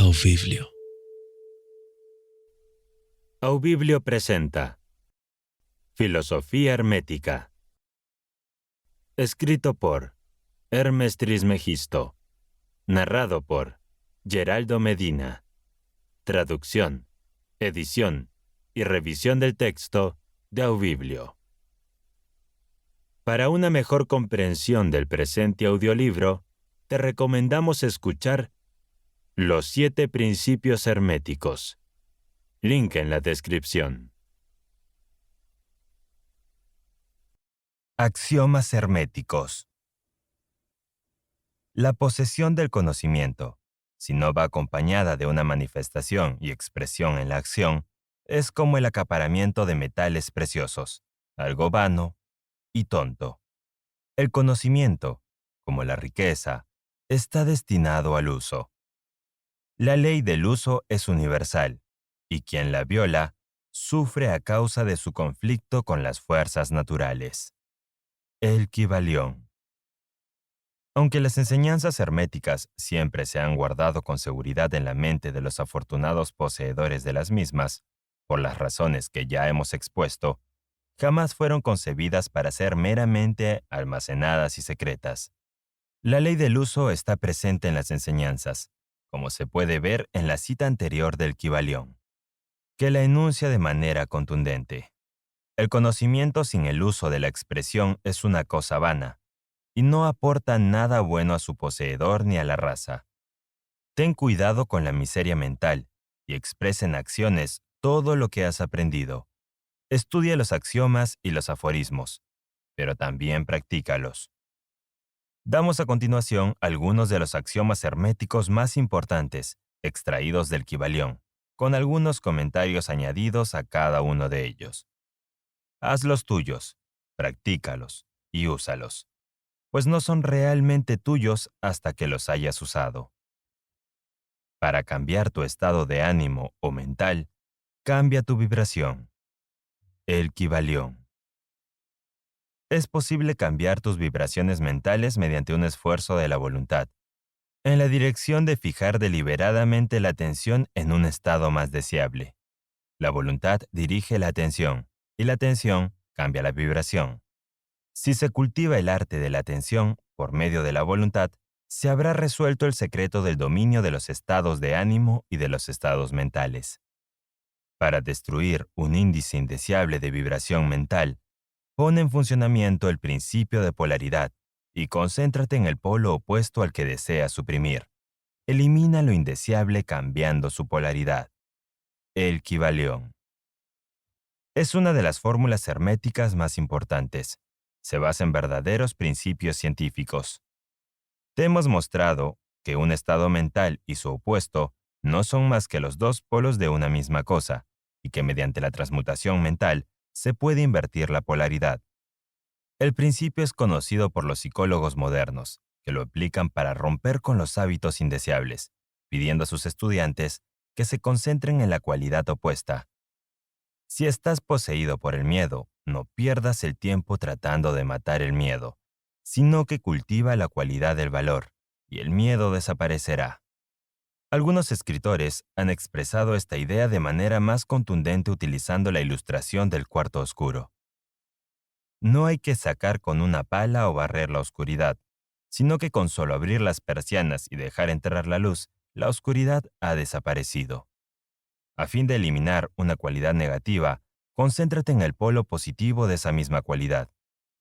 Auviblio. Auviblio presenta Filosofía Hermética. Escrito por Hermes Trismegisto. Narrado por Geraldo Medina. Traducción, edición y revisión del texto de Auviblio. Para una mejor comprensión del presente audiolibro, te recomendamos escuchar Los 7 Principios Herméticos. Link en la descripción. Axiomas herméticos. La posesión del conocimiento, si no va acompañada de una manifestación y expresión en la acción, es como el acaparamiento de metales preciosos, algo vano y tonto. El conocimiento, como la riqueza, está destinado al uso. La ley del uso es universal, y quien la viola sufre a causa de su conflicto con las fuerzas naturales. El Kybalión. Aunque las enseñanzas herméticas siempre se han guardado con seguridad en la mente de los afortunados poseedores de las mismas, por las razones que ya hemos expuesto, jamás fueron concebidas para ser meramente almacenadas y secretas. La ley del uso está presente en las enseñanzas, como se puede ver en la cita anterior del Kybalión, que la enuncia de manera contundente. El conocimiento sin el uso de la expresión es una cosa vana, y no aporta nada bueno a su poseedor ni a la raza. Ten cuidado con la miseria mental y expresa en acciones todo lo que has aprendido. Estudia los axiomas y los aforismos, pero también practícalos. Damos a continuación algunos de los axiomas herméticos más importantes, extraídos del Kybalión, con algunos comentarios añadidos a cada uno de ellos. Hazlos tuyos, practícalos y úsalos, pues no son realmente tuyos hasta que los hayas usado. Para cambiar tu estado de ánimo o mental, cambia tu vibración. El Kybalión. Es posible cambiar tus vibraciones mentales mediante un esfuerzo de la voluntad, en la dirección de fijar deliberadamente la atención en un estado más deseable. La voluntad dirige la atención, y la atención cambia la vibración. Si se cultiva el arte de la atención por medio de la voluntad, se habrá resuelto el secreto del dominio de los estados de ánimo y de los estados mentales. Para destruir un índice indeseable de vibración mental, pon en funcionamiento el principio de polaridad y concéntrate en el polo opuesto al que deseas suprimir. Elimina lo indeseable cambiando su polaridad. El Kybalión. Es una de las fórmulas herméticas más importantes. Se basa en verdaderos principios científicos. Te hemos mostrado que un estado mental y su opuesto no son más que los dos polos de una misma cosa, y que mediante la transmutación mental se puede invertir la polaridad. El principio es conocido por los psicólogos modernos, que lo aplican para romper con los hábitos indeseables, pidiendo a sus estudiantes que se concentren en la cualidad opuesta. Si estás poseído por el miedo, no pierdas el tiempo tratando de matar el miedo, sino que cultiva la cualidad del valor, y el miedo desaparecerá. Algunos escritores han expresado esta idea de manera más contundente utilizando la ilustración del cuarto oscuro. No hay que sacar con una pala o barrer la oscuridad, sino que con solo abrir las persianas y dejar entrar la luz, la oscuridad ha desaparecido. A fin de eliminar una cualidad negativa, concéntrate en el polo positivo de esa misma cualidad,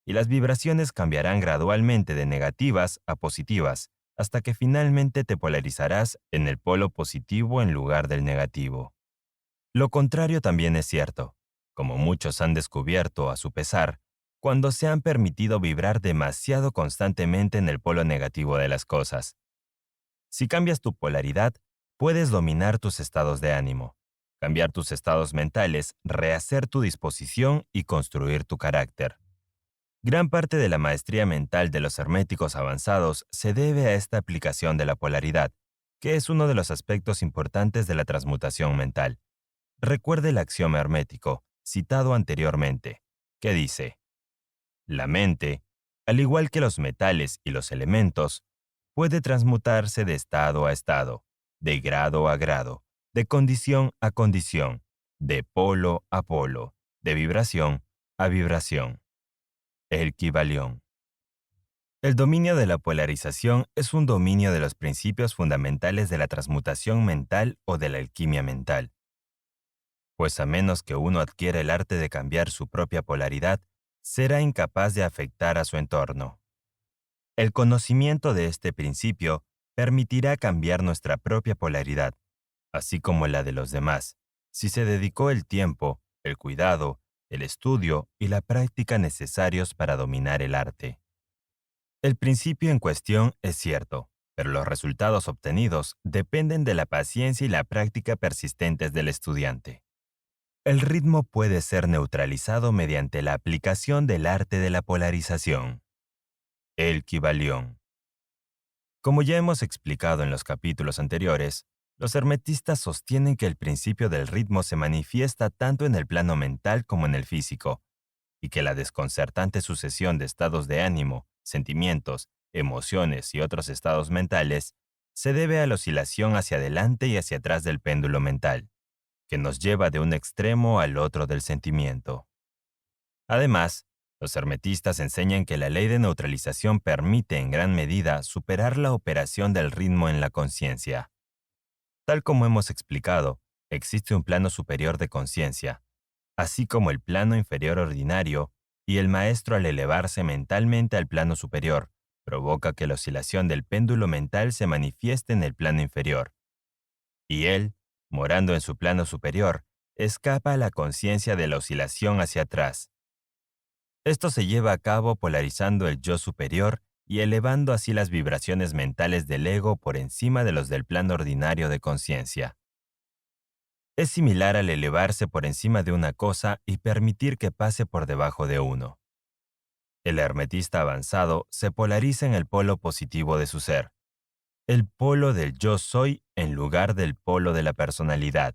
y las vibraciones cambiarán gradualmente de negativas a positivas, hasta que finalmente te polarizarás en el polo positivo en lugar del negativo. Lo contrario también es cierto, como muchos han descubierto a su pesar, cuando se han permitido vibrar demasiado constantemente en el polo negativo de las cosas. Si cambias tu polaridad, puedes dominar tus estados de ánimo, cambiar tus estados mentales, rehacer tu disposición y construir tu carácter. Gran parte de la maestría mental de los herméticos avanzados se debe a esta aplicación de la polaridad, que es uno de los aspectos importantes de la transmutación mental. Recuerde el axioma hermético, citado anteriormente, que dice: la mente, al igual que los metales y los elementos, puede transmutarse de estado a estado, de grado a grado, de condición a condición, de polo a polo, de vibración a vibración. El Kybalión. El dominio de la polarización es un dominio de los principios fundamentales de la transmutación mental o de la alquimia mental, pues a menos que uno adquiera el arte de cambiar su propia polaridad, será incapaz de afectar a su entorno. El conocimiento de este principio permitirá cambiar nuestra propia polaridad, así como la de los demás, si se dedicó el tiempo, el cuidado, el estudio y la práctica necesarios para dominar el arte. El principio en cuestión es cierto, pero los resultados obtenidos dependen de la paciencia y la práctica persistentes del estudiante. El ritmo puede ser neutralizado mediante la aplicación del arte de la polarización. El Kybalión. Como ya hemos explicado en los capítulos anteriores, los hermetistas sostienen que el principio del ritmo se manifiesta tanto en el plano mental como en el físico, y que la desconcertante sucesión de estados de ánimo, sentimientos, emociones y otros estados mentales se debe a la oscilación hacia adelante y hacia atrás del péndulo mental, que nos lleva de un extremo al otro del sentimiento. Además, los hermetistas enseñan que la ley de neutralización permite en gran medida superar la operación del ritmo en la conciencia. Tal como hemos explicado, existe un plano superior de conciencia, así como el plano inferior ordinario, y el maestro al elevarse mentalmente al plano superior, provoca que la oscilación del péndulo mental se manifieste en el plano inferior. Y él, morando en su plano superior, escapa a la conciencia de la oscilación hacia atrás. Esto se lleva a cabo polarizando el yo superior y elevando así las vibraciones mentales del ego por encima de los del plano ordinario de conciencia. Es similar al elevarse por encima de una cosa y permitir que pase por debajo de uno. El hermetista avanzado se polariza en el polo positivo de su ser, el polo del yo soy en lugar del polo de la personalidad,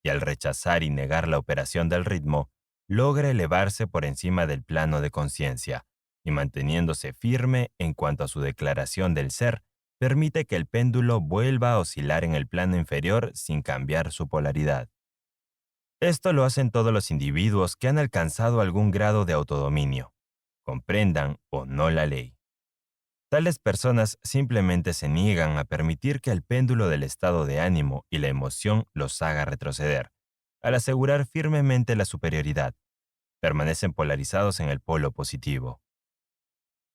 y al rechazar y negar la operación del ritmo, logra elevarse por encima del plano de conciencia, y manteniéndose firme en cuanto a su declaración del ser, permite que el péndulo vuelva a oscilar en el plano inferior sin cambiar su polaridad. Esto lo hacen todos los individuos que han alcanzado algún grado de autodominio, comprendan o no la ley. Tales personas simplemente se niegan a permitir que el péndulo del estado de ánimo y la emoción los haga retroceder, al asegurar firmemente la superioridad. Permanecen polarizados en el polo positivo.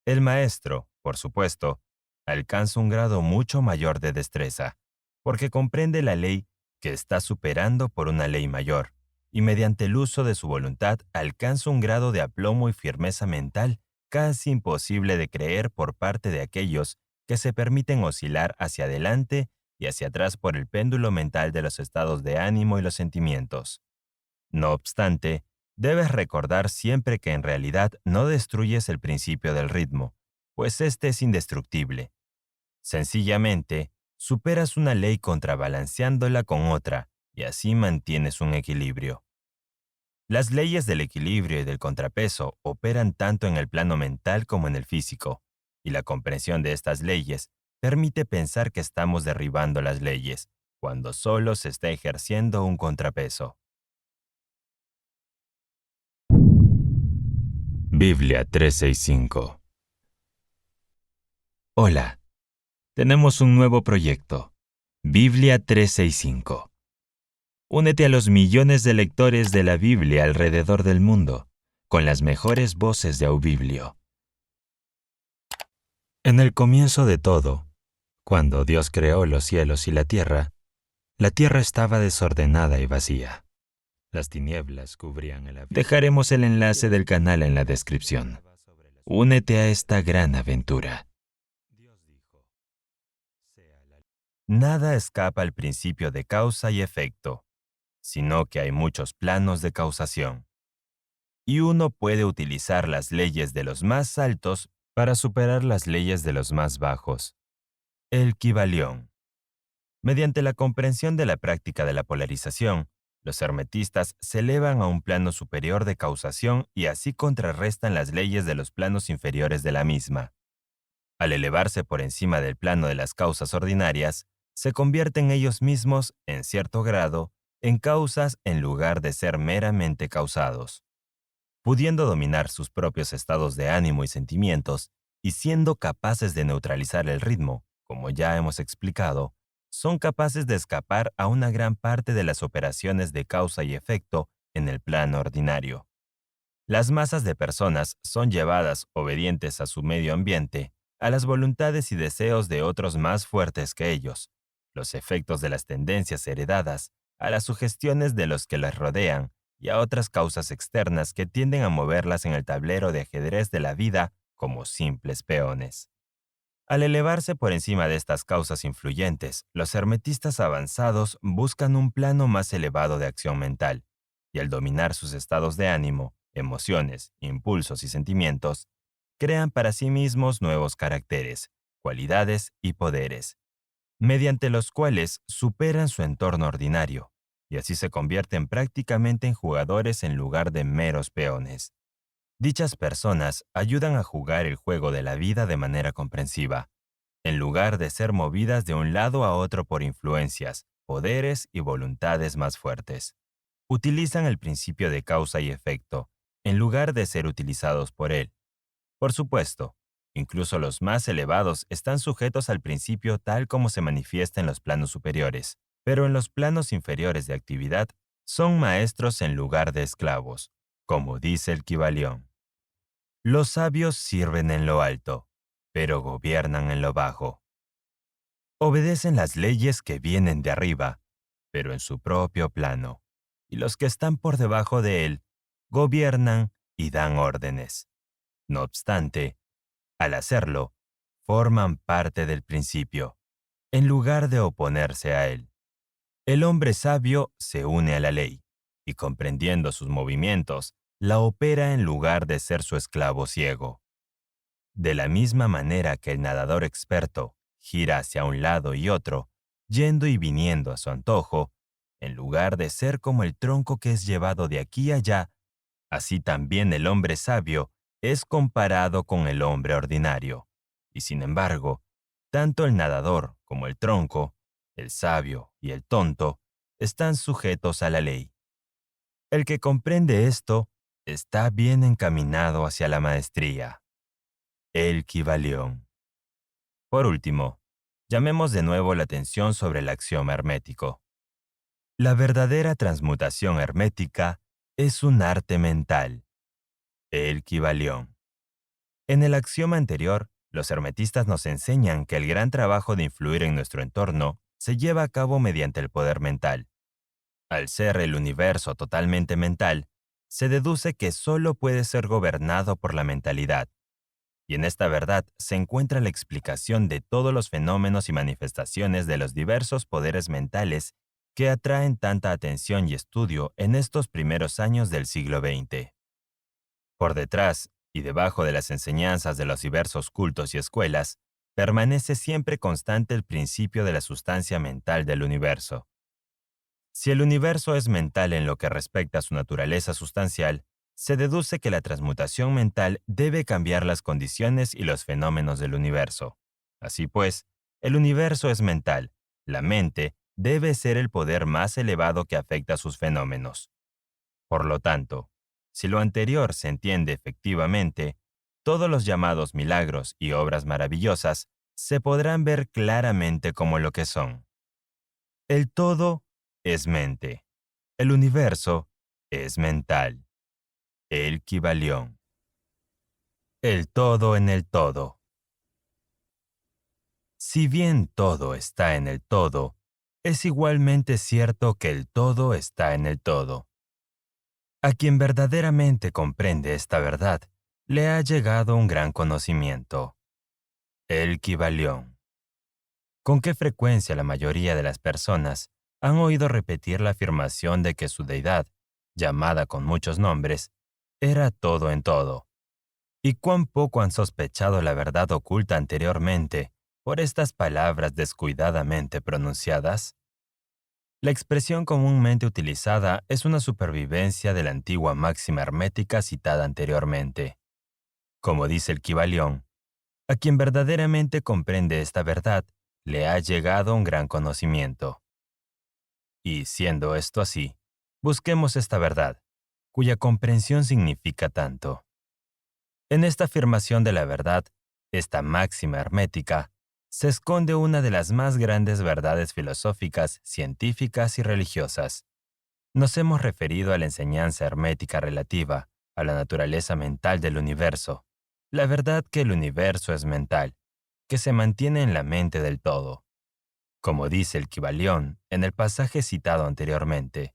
El maestro, por supuesto, alcanza un grado mucho mayor de destreza, porque comprende la ley que está superando por una ley mayor, y mediante el uso de su voluntad alcanza un grado de aplomo y firmeza mental casi imposible de creer por parte de aquellos que se permiten oscilar hacia adelante y hacia atrás por el péndulo mental de los estados de ánimo y los sentimientos. No obstante, debes recordar siempre que en realidad no destruyes el principio del ritmo, pues este es indestructible. Sencillamente, superas una ley contrabalanceándola con otra, y así mantienes un equilibrio. Las leyes del equilibrio y del contrapeso operan tanto en el plano mental como en el físico, y la comprensión de estas leyes permite pensar que estamos derribando las leyes, cuando solo se está ejerciendo un contrapeso. Biblia 365. Hola, tenemos un nuevo proyecto, Biblia 365. Únete a los millones de lectores de la Biblia alrededor del mundo, con las mejores voces de Aubiblio. En el comienzo de todo, cuando Dios creó los cielos y la tierra estaba desordenada y vacía. Las tinieblas cubrían el abismo. Dejaremos el enlace del canal en la descripción. Únete a esta gran aventura. Nada escapa al principio de causa y efecto, sino que hay muchos planos de causación. Y uno puede utilizar las leyes de los más altos para superar las leyes de los más bajos. El Kybalión. Mediante la comprensión de la práctica de la polarización, los hermetistas se elevan a un plano superior de causación y así contrarrestan las leyes de los planos inferiores de la misma. Al elevarse por encima del plano de las causas ordinarias, se convierten ellos mismos, en cierto grado, en causas en lugar de ser meramente causados. Pudiendo dominar sus propios estados de ánimo y sentimientos, y siendo capaces de neutralizar el ritmo, como ya hemos explicado, son capaces de escapar a una gran parte de las operaciones de causa y efecto en el plano ordinario. Las masas de personas son llevadas, obedientes a su medio ambiente, a las voluntades y deseos de otros más fuertes que ellos, los efectos de las tendencias heredadas, a las sugestiones de los que las rodean y a otras causas externas que tienden a moverlas en el tablero de ajedrez de la vida como simples peones. Al elevarse por encima de estas causas influyentes, los hermetistas avanzados buscan un plano más elevado de acción mental, y al dominar sus estados de ánimo, emociones, impulsos y sentimientos, crean para sí mismos nuevos caracteres, cualidades y poderes, mediante los cuales superan su entorno ordinario, y así se convierten prácticamente en jugadores en lugar de meros peones. Dichas personas ayudan a jugar el juego de la vida de manera comprensiva, en lugar de ser movidas de un lado a otro por influencias, poderes y voluntades más fuertes. Utilizan el principio de causa y efecto, en lugar de ser utilizados por él. Por supuesto, incluso los más elevados están sujetos al principio tal como se manifiesta en los planos superiores, pero en los planos inferiores de actividad son maestros en lugar de esclavos, como dice el Kybalión. Los sabios sirven en lo alto, pero gobiernan en lo bajo. Obedecen las leyes que vienen de arriba, pero en su propio plano, y los que están por debajo de él gobiernan y dan órdenes. No obstante, al hacerlo, forman parte del principio, en lugar de oponerse a él. El hombre sabio se une a la ley, y comprendiendo sus movimientos, la opera en lugar de ser su esclavo ciego. De la misma manera que el nadador experto gira hacia un lado y otro, yendo y viniendo a su antojo, en lugar de ser como el tronco que es llevado de aquí a allá, así también el hombre sabio es comparado con el hombre ordinario. Y sin embargo, tanto el nadador como el tronco, el sabio y el tonto, están sujetos a la ley. El que comprende esto está bien encaminado hacia la maestría. El Kybalión. Por último, llamemos de nuevo la atención sobre el axioma hermético. La verdadera transmutación hermética es un arte mental. El Kybalión. En el axioma anterior, los hermetistas nos enseñan que el gran trabajo de influir en nuestro entorno se lleva a cabo mediante el poder mental. Al ser el universo totalmente mental, se deduce que solo puede ser gobernado por la mentalidad. Y en esta verdad se encuentra la explicación de todos los fenómenos y manifestaciones de los diversos poderes mentales que atraen tanta atención y estudio en estos primeros años del siglo XX. Por detrás y debajo de las enseñanzas de los diversos cultos y escuelas, permanece siempre constante el principio de la sustancia mental del universo. Si el universo es mental en lo que respecta a su naturaleza sustancial, se deduce que la transmutación mental debe cambiar las condiciones y los fenómenos del universo. Así pues, el universo es mental, la mente debe ser el poder más elevado que afecta a sus fenómenos. Por lo tanto, si lo anterior se entiende efectivamente, todos los llamados milagros y obras maravillosas se podrán ver claramente como lo que son. El todo es mente. El universo es mental. El Kybalión. El todo en el todo. Si bien todo está en el todo, es igualmente cierto que el todo está en el todo. A quien verdaderamente comprende esta verdad, le ha llegado un gran conocimiento. El Kybalión. ¿Con qué frecuencia la mayoría de las personas han oído repetir la afirmación de que su deidad, llamada con muchos nombres, era todo en todo? ¿Y cuán poco han sospechado la verdad oculta anteriormente por estas palabras descuidadamente pronunciadas? La expresión comúnmente utilizada es una supervivencia de la antigua máxima hermética citada anteriormente. Como dice el Kybalión, a quien verdaderamente comprende esta verdad, le ha llegado un gran conocimiento. Y siendo esto así, busquemos esta verdad, cuya comprensión significa tanto. En esta afirmación de la verdad, esta máxima hermética, se esconde una de las más grandes verdades filosóficas, científicas y religiosas. Nos hemos referido a la enseñanza hermética relativa a la naturaleza mental del universo, la verdad que el universo es mental, que se mantiene en la mente del todo. Como dice el Kybalión en el pasaje citado anteriormente,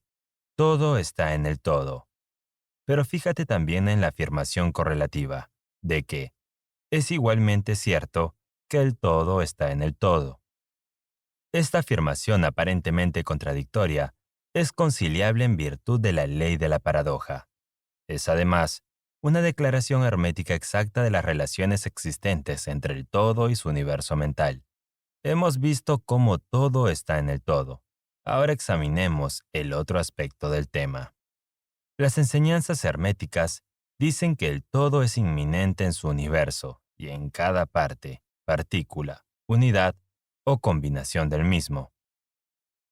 todo está en el todo. Pero fíjate también en la afirmación correlativa, de que es igualmente cierto que el todo está en el todo. Esta afirmación aparentemente contradictoria es conciliable en virtud de la ley de la paradoja. Es además una declaración hermética exacta de las relaciones existentes entre el todo y su universo mental. Hemos visto cómo todo está en el todo. Ahora examinemos el otro aspecto del tema. Las enseñanzas herméticas dicen que el todo es inminente en su universo y en cada parte, partícula, unidad o combinación del mismo.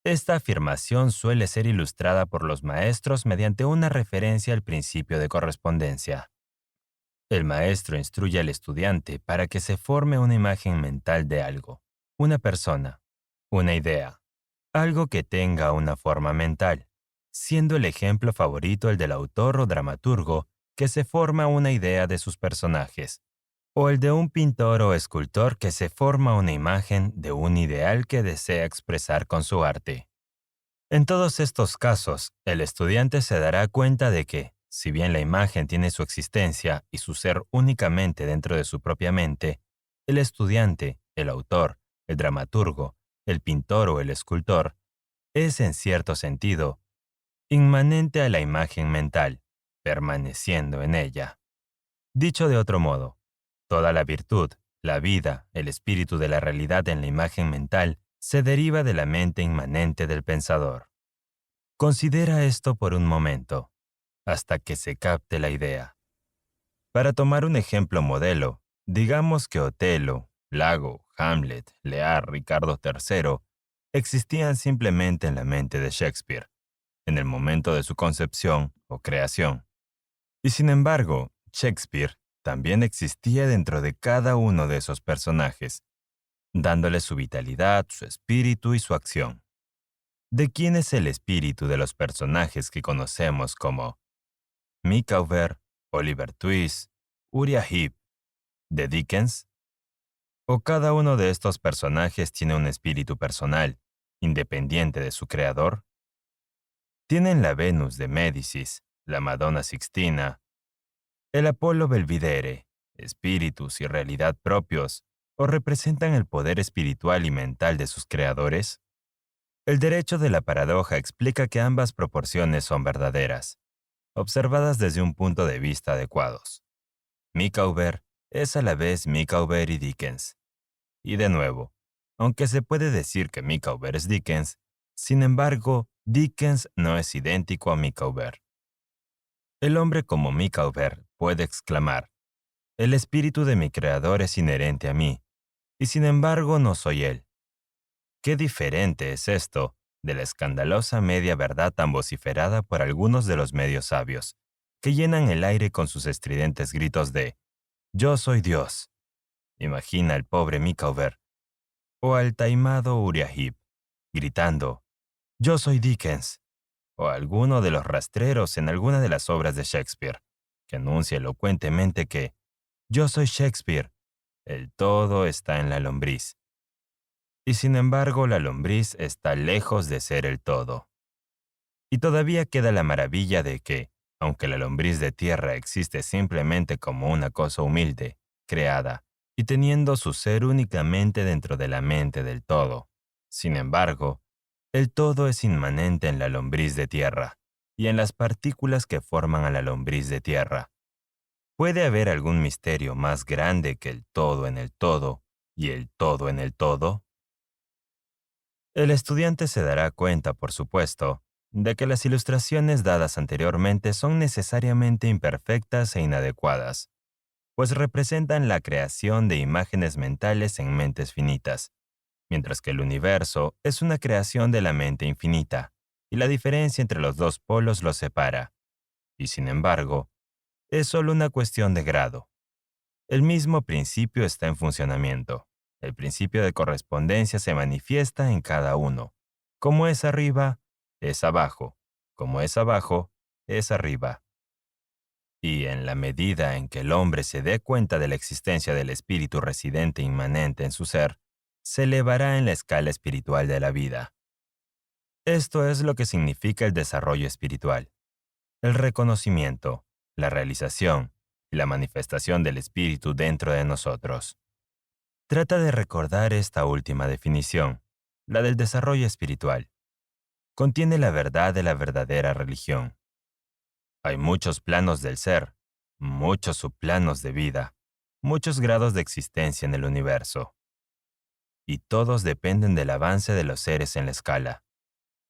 Esta afirmación suele ser ilustrada por los maestros mediante una referencia al principio de correspondencia. El maestro instruye al estudiante para que se forme una imagen mental de algo, una persona, una idea, algo que tenga una forma mental, siendo el ejemplo favorito el del autor o dramaturgo que se forma una idea de sus personajes, o el de un pintor o escultor que se forma una imagen de un ideal que desea expresar con su arte. En todos estos casos, el estudiante se dará cuenta de que, si bien la imagen tiene su existencia y su ser únicamente dentro de su propia mente, el estudiante, el autor, el dramaturgo, el pintor o el escultor, es en cierto sentido inmanente a la imagen mental, permaneciendo en ella. Dicho de otro modo, toda la virtud, la vida, el espíritu de la realidad en la imagen mental se deriva de la mente inmanente del pensador. Considera esto por un momento, hasta que se capte la idea. Para tomar un ejemplo modelo, digamos que Otelo, Lago, Hamlet, Lear, Ricardo III existían simplemente en la mente de Shakespeare, en el momento de su concepción o creación. Y sin embargo, Shakespeare también existía dentro de cada uno de esos personajes, dándole su vitalidad, su espíritu y su acción. ¿De quién es el espíritu de los personajes que conocemos como Micawber, Oliver Twist, Uriah Heep, de Dickens? ¿O cada uno de estos personajes tiene un espíritu personal, independiente de su creador? Tienen la Venus de Médicis, la Madonna Sixtina, el Apolo Belvidere, espíritus y realidad propios, o representan el poder espiritual y mental de sus creadores? El derecho de la paradoja explica que ambas proporciones son verdaderas, observadas desde un punto de vista adecuados. Micawber es a la vez Micawber y Dickens. Y de nuevo, aunque se puede decir que Micawber es Dickens, sin embargo, Dickens no es idéntico a Micawber. El hombre como Micawber puede exclamar, el espíritu de mi creador es inherente a mí, y sin embargo no soy él. Qué diferente es esto de la escandalosa media verdad tan vociferada por algunos de los medios sabios, que llenan el aire con sus estridentes gritos de «Yo soy Dios». Imagina al pobre Micawber, o al taimado Uriah Heep, gritando «Yo soy Dickens», o a alguno de los rastreros en alguna de las obras de Shakespeare, que anuncia elocuentemente que «Yo soy Shakespeare, el todo está en la lombriz». Y sin embargo, la lombriz está lejos de ser el todo. Y todavía queda la maravilla de que, aunque la lombriz de tierra existe simplemente como una cosa humilde, creada, y teniendo su ser únicamente dentro de la mente del todo, sin embargo, el todo es inmanente en la lombriz de tierra y en las partículas que forman a la lombriz de tierra. ¿Puede haber algún misterio más grande que el todo en el todo y el todo en el todo? El estudiante se dará cuenta, por supuesto, de que las ilustraciones dadas anteriormente son necesariamente imperfectas e inadecuadas, pues representan la creación de imágenes mentales en mentes finitas, mientras que el universo es una creación de la mente infinita, y la diferencia entre los dos polos los separa. Y sin embargo, es solo una cuestión de grado. El mismo principio está en funcionamiento. El principio de correspondencia se manifiesta en cada uno. Como es arriba, es abajo. Como es abajo, es arriba. Y en la medida en que el hombre se dé cuenta de la existencia del espíritu residente inmanente en su ser, se elevará en la escala espiritual de la vida. Esto es lo que significa el desarrollo espiritual. El reconocimiento, la realización y la manifestación del espíritu dentro de nosotros. Trata de recordar esta última definición, la del desarrollo espiritual. Contiene la verdad de la verdadera religión. Hay muchos planos del ser, muchos subplanos de vida, muchos grados de existencia en el universo. Y todos dependen del avance de los seres en la escala,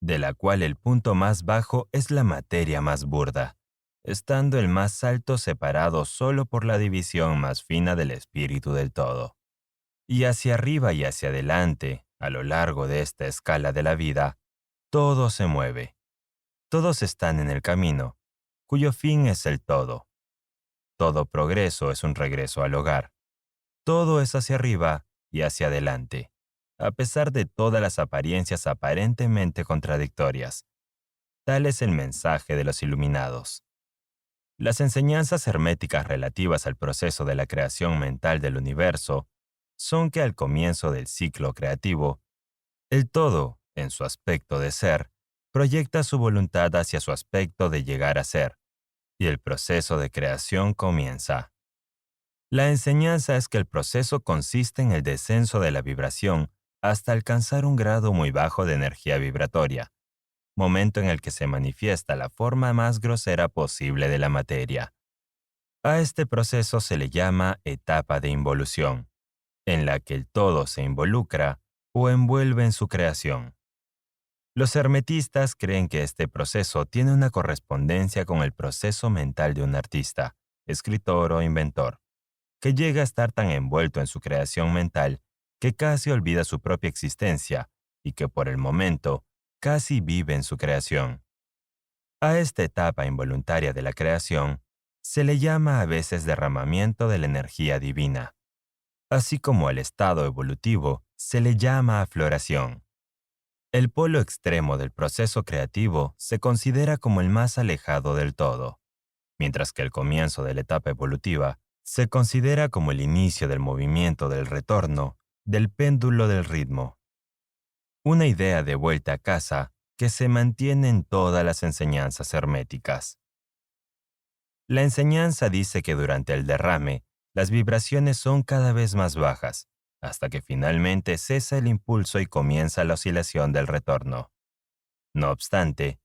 de la cual el punto más bajo es la materia más burda, estando el más alto separado solo por la división más fina del espíritu del todo. Y hacia arriba y hacia adelante, a lo largo de esta escala de la vida, todo se mueve. Todos están en el camino, cuyo fin es el todo. Todo progreso es un regreso al hogar. Todo es hacia arriba y hacia adelante, a pesar de todas las apariencias aparentemente contradictorias. Tal es el mensaje de los iluminados. Las enseñanzas herméticas relativas al proceso de la creación mental del universo son que al comienzo del ciclo creativo, el todo, en su aspecto de ser, proyecta su voluntad hacia su aspecto de llegar a ser, y el proceso de creación comienza. La enseñanza es que el proceso consiste en el descenso de la vibración hasta alcanzar un grado muy bajo de energía vibratoria, momento en el que se manifiesta la forma más grosera posible de la materia. A este proceso se le llama etapa de involución, en la que el todo se involucra o envuelve en su creación. Los hermetistas creen que este proceso tiene una correspondencia con el proceso mental de un artista, escritor o inventor, que llega a estar tan envuelto en su creación mental que casi olvida su propia existencia y que por el momento casi vive en su creación. A esta etapa involuntaria de la creación se le llama a veces derramamiento de la energía divina, así como al estado evolutivo se le llama afloración. El polo extremo del proceso creativo se considera como el más alejado del todo, mientras que el comienzo de la etapa evolutiva se considera como el inicio del movimiento del retorno del péndulo del ritmo. Una idea de vuelta a casa que se mantiene en todas las enseñanzas herméticas. La enseñanza dice que durante el derrame, las vibraciones son cada vez más bajas, hasta que finalmente cesa el impulso y comienza la oscilación del retorno. No obstante,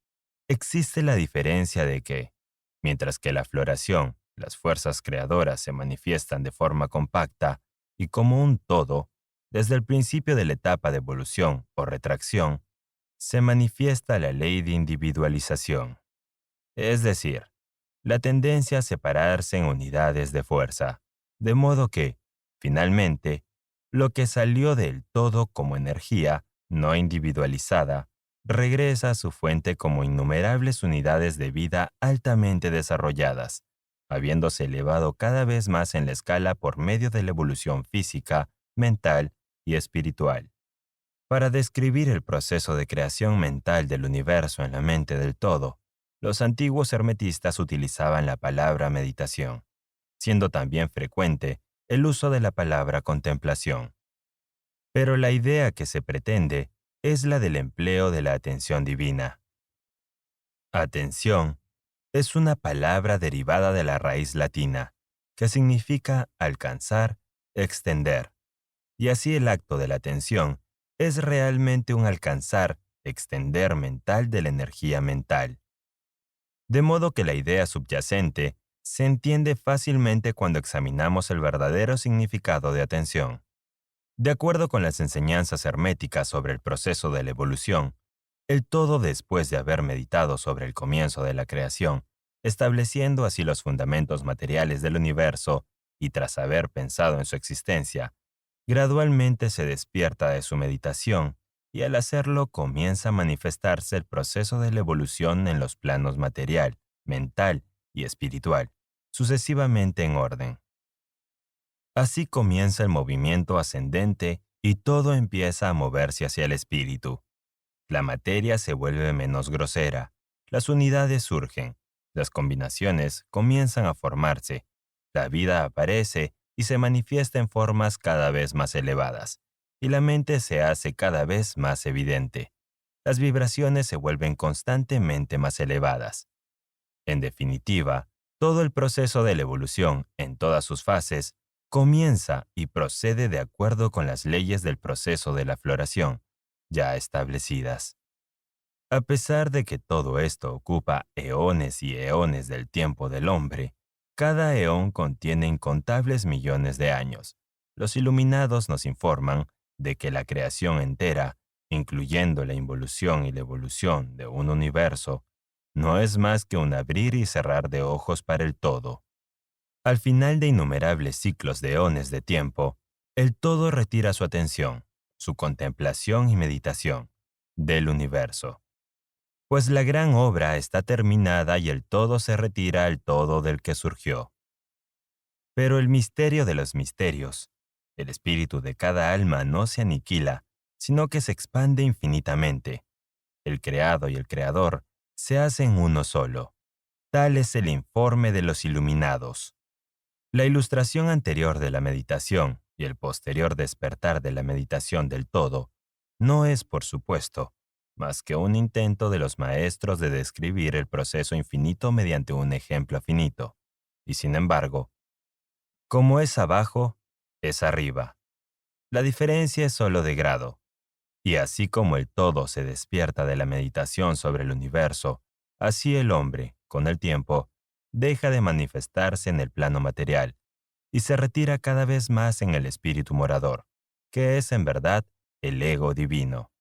existe la diferencia de que, mientras que la floración, las fuerzas creadoras se manifiestan de forma compacta y como un todo, desde el principio de la etapa de evolución o retracción, se manifiesta la ley de individualización, es decir, la tendencia a separarse en unidades de fuerza, de modo que, finalmente, lo que salió del todo como energía no individualizada regresa a su fuente como innumerables unidades de vida altamente desarrolladas, habiéndose elevado cada vez más en la escala por medio de la evolución física, mental y espiritual. Para describir el proceso de creación mental del universo en la mente del todo, los antiguos hermetistas utilizaban la palabra meditación, siendo también frecuente el uso de la palabra contemplación. Pero la idea que se pretende es la del empleo de la atención divina. Atención es una palabra derivada de la raíz latina, que significa alcanzar, extender, y así el acto de la atención es realmente un alcanzar, extender mental de la energía mental. De modo que la idea subyacente se entiende fácilmente cuando examinamos el verdadero significado de atención. De acuerdo con las enseñanzas herméticas sobre el proceso de la evolución, el todo después de haber meditado sobre el comienzo de la creación, estableciendo así los fundamentos materiales del universo y tras haber pensado en su existencia, Gradualmente se despierta de su meditación y al hacerlo comienza a manifestarse el proceso de la evolución en los planos material, mental y espiritual, sucesivamente en orden. Así comienza el movimiento ascendente y todo empieza a moverse hacia el espíritu. La materia se vuelve menos grosera, las unidades surgen, las combinaciones comienzan a formarse, la vida aparece y se manifiesta en formas cada vez más elevadas, y la mente se hace cada vez más evidente. Las vibraciones se vuelven constantemente más elevadas. En definitiva, todo el proceso de la evolución, en todas sus fases, comienza y procede de acuerdo con las leyes del proceso de la floración, ya establecidas. A pesar de que todo esto ocupa eones y eones del tiempo del hombre, cada eón contiene incontables millones de años. Los iluminados nos informan de que la creación entera, incluyendo la involución y la evolución de un universo, no es más que un abrir y cerrar de ojos para el todo. Al final de innumerables ciclos de eones de tiempo, el todo retira su atención, su contemplación y meditación del universo. Pues la gran obra está terminada y el todo se retira al todo del que surgió. Pero el misterio de los misterios, el espíritu de cada alma no se aniquila, sino que se expande infinitamente. El creado y el creador se hacen uno solo. Tal es el informe de los iluminados. La ilustración anterior de la meditación y el posterior despertar de la meditación del todo no es, por supuesto, más que un intento de los maestros de describir el proceso infinito mediante un ejemplo finito. Y sin embargo, como es abajo, es arriba. La diferencia es solo de grado. Y así como el todo se despierta de la meditación sobre el universo, así el hombre, con el tiempo, deja de manifestarse en el plano material y se retira cada vez más en el espíritu morador, que es en verdad el ego divino.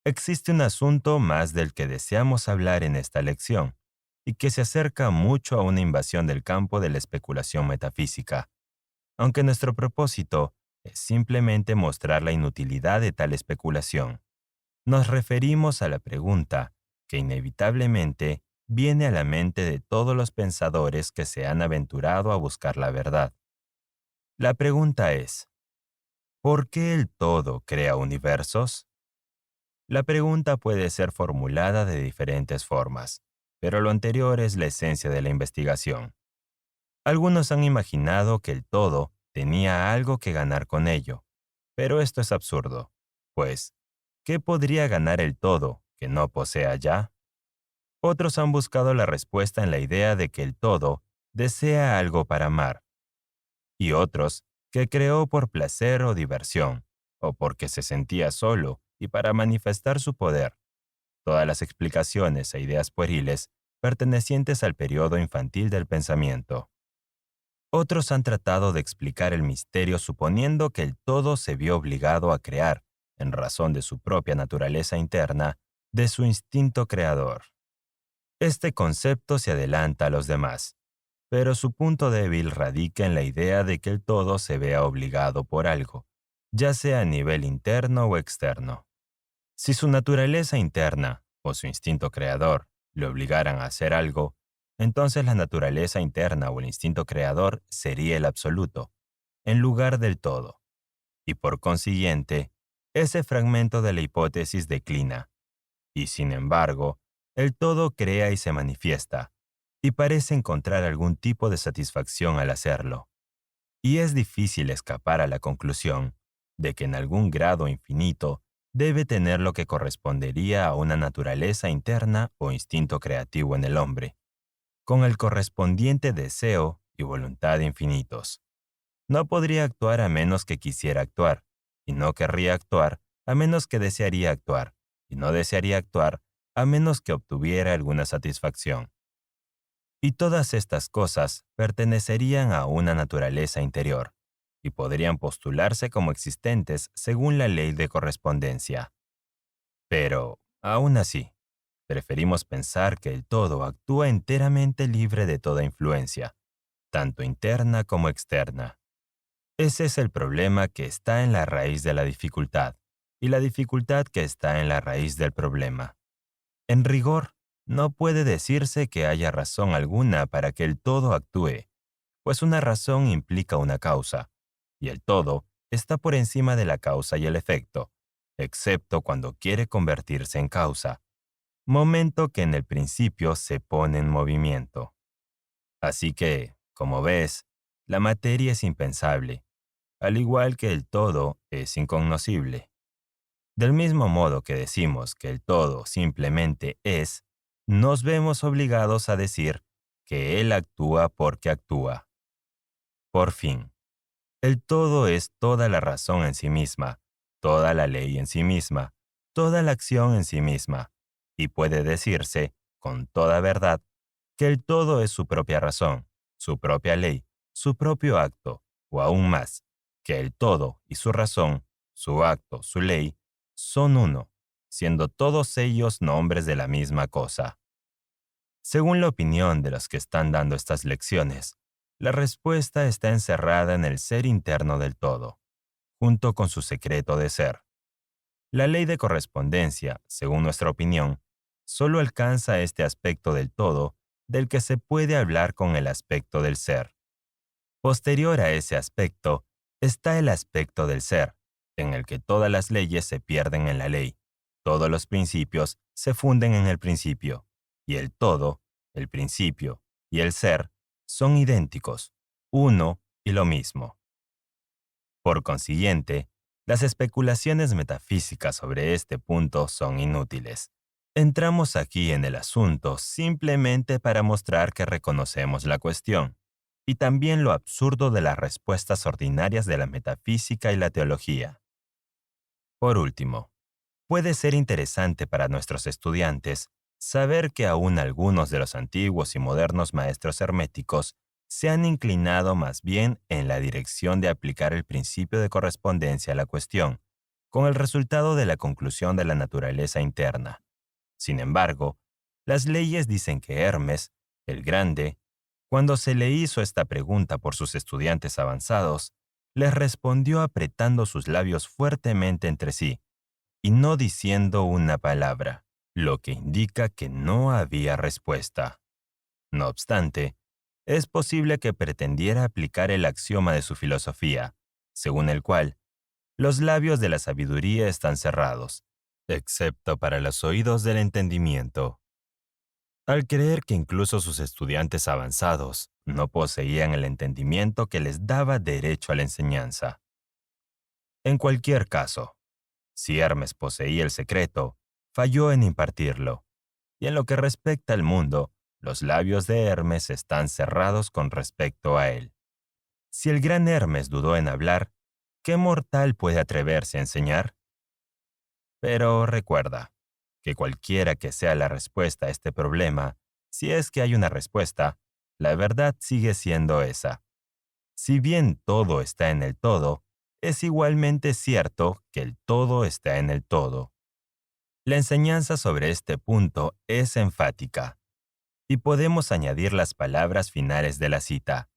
Existe un asunto más del que deseamos hablar en esta lección, y que se acerca mucho a una invasión del campo de la especulación metafísica, aunque nuestro propósito es simplemente mostrar la inutilidad de tal especulación. Nos referimos a la pregunta que inevitablemente viene a la mente de todos los pensadores que se han aventurado a buscar la verdad. La pregunta es, ¿por qué el todo crea universos? La pregunta puede ser formulada de diferentes formas, pero lo anterior es la esencia de la investigación. Algunos han imaginado que el todo tenía algo que ganar con ello, pero esto es absurdo, pues, ¿qué podría ganar el todo que no posea ya? Otros han buscado la respuesta en la idea de que el todo desea algo para amar, y otros que creó por placer o diversión, o porque se sentía solo y para manifestar su poder. Todas las explicaciones e ideas pueriles pertenecientes al periodo infantil del pensamiento. Otros han tratado de explicar el misterio suponiendo que el todo se vio obligado a crear, en razón de su propia naturaleza interna, de su instinto creador. Este concepto se adelanta a los demás, pero su punto débil radica en la idea de que el todo se vea obligado por algo, ya sea a nivel interno o externo. Si su naturaleza interna o su instinto creador le obligaran a hacer algo, entonces la naturaleza interna o el instinto creador sería el absoluto, en lugar del todo. Y por consiguiente, ese fragmento de la hipótesis declina. Y sin embargo, el todo crea y se manifiesta, y parece encontrar algún tipo de satisfacción al hacerlo. Y es difícil escapar a la conclusión de que en algún grado infinito debe tener lo que correspondería a una naturaleza interna o instinto creativo en el hombre, con el correspondiente deseo y voluntad infinitos. No podría actuar a menos que quisiera actuar, y no querría actuar a menos que desearía actuar, y no desearía actuar a menos que obtuviera alguna satisfacción. Y todas estas cosas pertenecerían a una naturaleza interior, y podrían postularse como existentes según la ley de correspondencia. Pero, aún así, preferimos pensar que el todo actúa enteramente libre de toda influencia, tanto interna como externa. Ese es el problema que está en la raíz de la dificultad, y la dificultad que está en la raíz del problema. En rigor, no puede decirse que haya razón alguna para que el todo actúe, pues una razón implica una causa, y el todo está por encima de la causa y el efecto, excepto cuando quiere convertirse en causa, momento que en el principio se pone en movimiento. Así que, como ves, la materia es impensable, al igual que el todo es incognoscible. Del mismo modo que decimos que el todo simplemente es, nos vemos obligados a decir que él actúa porque actúa. Por fin, el todo es toda la razón en sí misma, toda la ley en sí misma, toda la acción en sí misma, y puede decirse, con toda verdad, que el todo es su propia razón, su propia ley, su propio acto, o aún más, que el todo y su razón, su acto, su ley, son uno, siendo todos ellos nombres de la misma cosa. Según la opinión de los que están dando estas lecciones, la respuesta está encerrada en el ser interno del todo, junto con su secreto de ser. La ley de correspondencia, según nuestra opinión, solo alcanza este aspecto del todo del que se puede hablar con el aspecto del ser. Posterior a ese aspecto está el aspecto del ser, en el que todas las leyes se pierden en la ley, todos los principios se funden en el principio, y el todo, el principio y el ser son idénticos, uno y lo mismo. Por consiguiente, las especulaciones metafísicas sobre este punto son inútiles. Entramos aquí en el asunto simplemente para mostrar que reconocemos la cuestión, y también lo absurdo de las respuestas ordinarias de la metafísica y la teología. Por último, puede ser interesante para nuestros estudiantes saber que aún algunos de los antiguos y modernos maestros herméticos se han inclinado más bien en la dirección de aplicar el principio de correspondencia a la cuestión, con el resultado de la conclusión de la naturaleza interna. Sin embargo, las leyes dicen que Hermes, el Grande, cuando se le hizo esta pregunta por sus estudiantes avanzados, les respondió apretando sus labios fuertemente entre sí y no diciendo una palabra, lo que indica que no había respuesta. No obstante, es posible que pretendiera aplicar el axioma de su filosofía, según el cual los labios de la sabiduría están cerrados, excepto para los oídos del entendimiento. Al creer que incluso sus estudiantes avanzados no poseían el entendimiento que les daba derecho a la enseñanza. En cualquier caso, si Hermes poseía el secreto, falló en impartirlo, y en lo que respecta al mundo, los labios de Hermes están cerrados con respecto a él. Si el gran Hermes dudó en hablar, ¿qué mortal puede atreverse a enseñar? Pero recuerda que cualquiera que sea la respuesta a este problema, si es que hay una respuesta, la verdad sigue siendo esa. Si bien todo está en el todo, es igualmente cierto que el todo está en el todo. La enseñanza sobre este punto es enfática, y podemos añadir las palabras finales de la cita.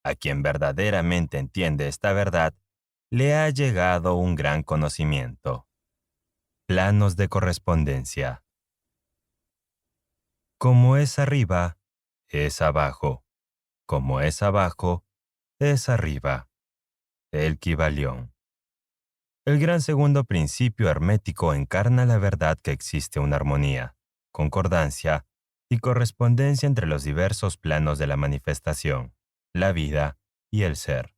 A quien verdaderamente entiende esta verdad, le ha llegado un gran conocimiento. Planos de correspondencia. Como es arriba, es abajo. Como es abajo, es arriba. El Kybalión. El gran segundo principio hermético encarna la verdad que existe una armonía, concordancia y correspondencia entre los diversos planos de la manifestación, la vida y el ser.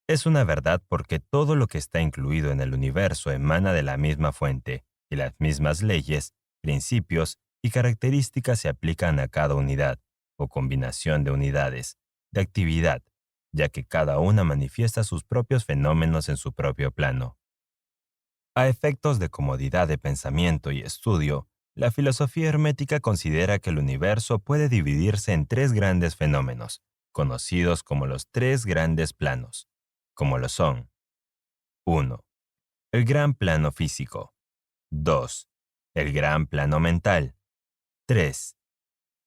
Es una verdad porque todo lo que está incluido en el universo emana de la misma fuente, y las mismas leyes, principios y características se aplican a cada unidad, o combinación de unidades, de actividad, ya que cada una manifiesta sus propios fenómenos en su propio plano. A efectos de comodidad de pensamiento y estudio, la filosofía hermética considera que el universo puede dividirse en tres grandes fenómenos, conocidos como los tres grandes planos, como lo son: 1. El gran plano físico. 2. El gran plano mental. 3.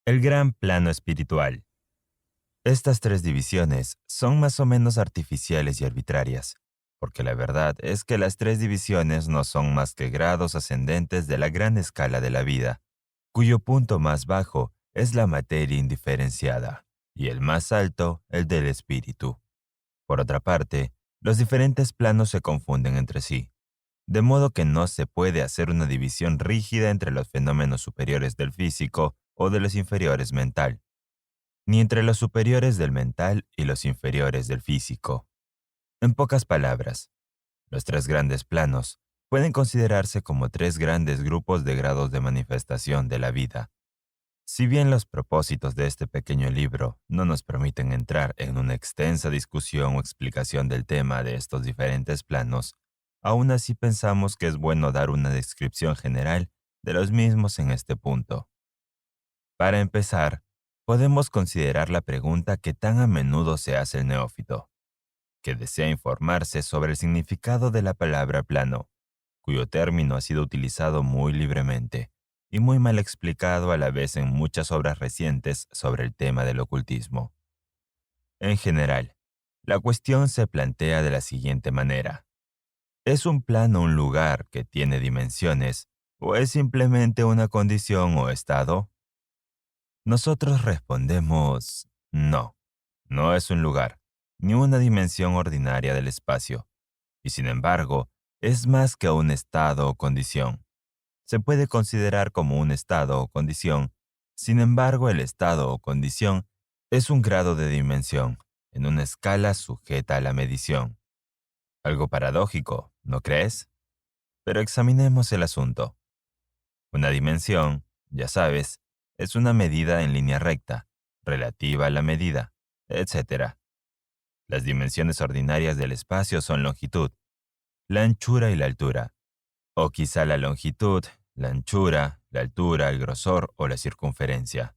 El gran plano espiritual. Estas tres divisiones son más o menos artificiales y arbitrarias, porque la verdad es que las tres divisiones no son más que grados ascendentes de la gran escala de la vida, cuyo punto más bajo es la materia indiferenciada, y el más alto el del espíritu. Por otra parte, los diferentes planos se confunden entre sí, de modo que no se puede hacer una división rígida entre los fenómenos superiores del físico o de los inferiores mental, ni entre los superiores del mental y los inferiores del físico. En pocas palabras, los tres grandes planos pueden considerarse como tres grandes grupos de grados de manifestación de la vida. Si bien los propósitos de este pequeño libro no nos permiten entrar en una extensa discusión o explicación del tema de estos diferentes planos, aún así pensamos que es bueno dar una descripción general de los mismos en este punto. Para empezar, podemos considerar la pregunta que tan a menudo se hace el neófito, que desea informarse sobre el significado de la palabra plano, cuyo término ha sido utilizado muy libremente y muy mal explicado a la vez en muchas obras recientes sobre el tema del ocultismo. En general, la cuestión se plantea de la siguiente manera. ¿Es un plano un lugar que tiene dimensiones o es simplemente una condición o estado? Nosotros respondemos, no, no es un lugar, ni una dimensión ordinaria del espacio, y sin embargo, es más que un estado o condición. Se puede considerar como un estado o condición, sin embargo, el estado o condición es un grado de dimensión, en una escala sujeta a la medición. Algo paradójico, ¿no crees? Pero examinemos el asunto. Una dimensión, ya sabes, es una medida en línea recta, relativa a la medida, etc. Las dimensiones ordinarias del espacio son longitud, la anchura y la altura, o quizá la longitud, la anchura, la altura, el grosor o la circunferencia.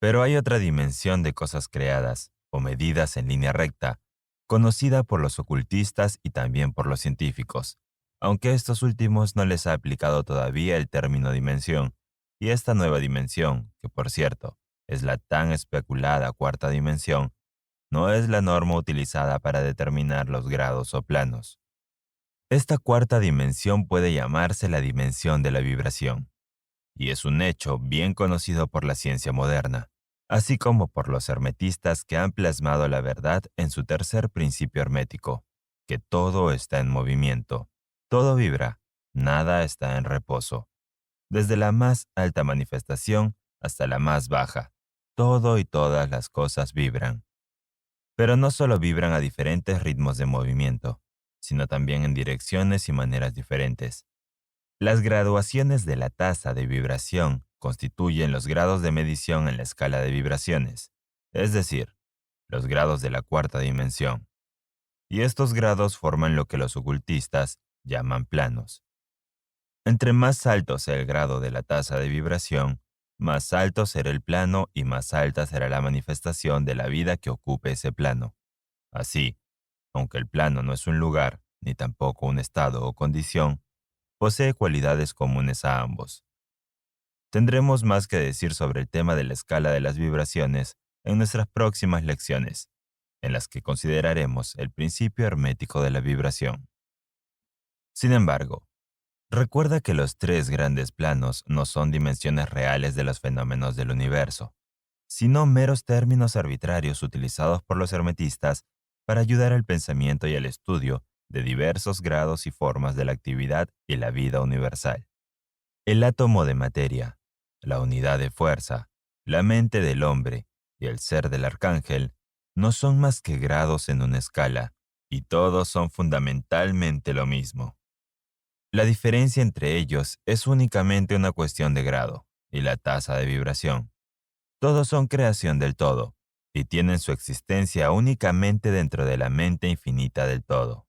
Pero hay otra dimensión de cosas creadas o medidas en línea recta, conocida por los ocultistas y también por los científicos, aunque a estos últimos no les ha aplicado todavía el término dimensión, y esta nueva dimensión, que por cierto es la tan especulada cuarta dimensión, no es la norma utilizada para determinar los grados o planos. Esta cuarta dimensión puede llamarse la dimensión de la vibración, y es un hecho bien conocido por la ciencia moderna, así como por los hermetistas que han plasmado la verdad en su tercer principio hermético, que todo está en movimiento, todo vibra, nada está en reposo. Desde la más alta manifestación hasta la más baja, todo y todas las cosas vibran. Pero no solo vibran a diferentes ritmos de movimiento, sino también en direcciones y maneras diferentes. Las graduaciones de la tasa de vibración constituyen los grados de medición en la escala de vibraciones, es decir, los grados de la cuarta dimensión. Y estos grados forman lo que los ocultistas llaman planos. Entre más alto sea el grado de la tasa de vibración, más alto será el plano y más alta será la manifestación de la vida que ocupe ese plano. Así, aunque el plano no es un lugar, ni tampoco un estado o condición, posee cualidades comunes a ambos. Tendremos más que decir sobre el tema de la escala de las vibraciones en nuestras próximas lecciones, en las que consideraremos el principio hermético de la vibración. Sin embargo, recuerda que los tres grandes planos no son dimensiones reales de los fenómenos del universo, sino meros términos arbitrarios utilizados por los hermetistas para ayudar al pensamiento y al estudio de diversos grados y formas de la actividad y la vida universal. El átomo de materia, la unidad de fuerza, la mente del hombre y el ser del arcángel no son más que grados en una escala, y todos son fundamentalmente lo mismo. La diferencia entre ellos es únicamente una cuestión de grado y la tasa de vibración. Todos son creación del todo y tienen su existencia únicamente dentro de la mente infinita del todo.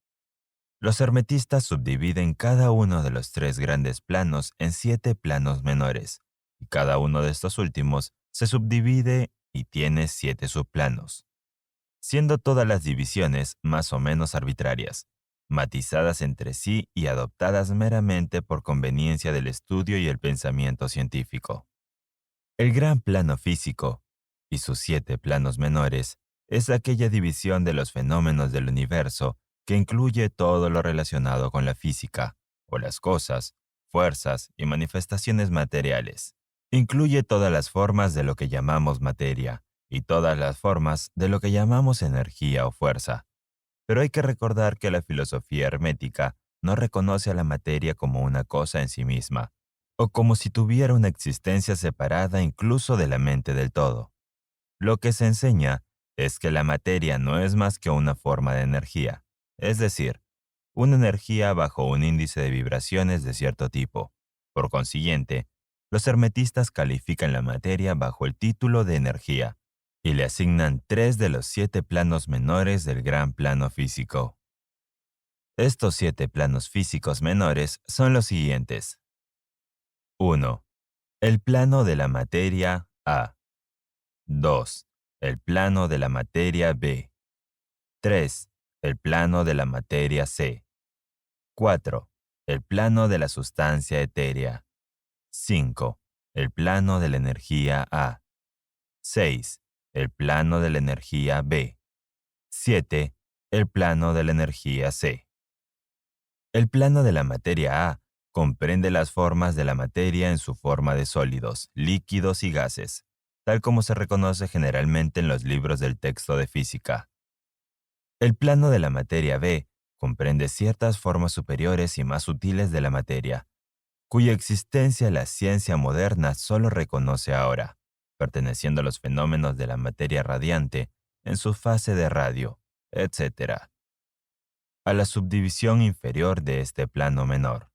Los hermetistas subdividen cada uno de los tres grandes planos en 7 planos menores, y cada uno de estos últimos se subdivide y tiene 7 subplanos, siendo todas las divisiones más o menos arbitrarias, matizadas entre sí y adoptadas meramente por conveniencia del estudio y el pensamiento científico. El gran plano físico, y sus 7 planos menores es aquella división de los fenómenos del universo que incluye todo lo relacionado con la física, o las cosas, fuerzas y manifestaciones materiales. Incluye todas las formas de lo que llamamos materia y todas las formas de lo que llamamos energía o fuerza. Pero hay que recordar que la filosofía hermética no reconoce a la materia como una cosa en sí misma, o como si tuviera una existencia separada incluso de la mente del todo. Lo que se enseña es que la materia no es más que una forma de energía, es decir, una energía bajo un índice de vibraciones de cierto tipo. Por consiguiente, los hermetistas califican la materia bajo el título de energía y le asignan 3 de los 7 planos menores del gran plano físico. Estos 7 planos físicos menores son los siguientes. 1. El plano de la materia A. 2. El plano de la materia B. 3. El plano de la materia C. 4. El plano de la sustancia etérea. 5. El plano de la energía A. 6. El plano de la energía B. 7. El plano de la energía C. El plano de la materia A comprende las formas de la materia en su forma de sólidos, líquidos y gases, tal como se reconoce generalmente en los libros del texto de física. El plano de la materia B comprende ciertas formas superiores y más sutiles de la materia, cuya existencia la ciencia moderna solo reconoce ahora, perteneciendo a los fenómenos de la materia radiante en su fase de radio, etc., a la subdivisión inferior de este plano menor.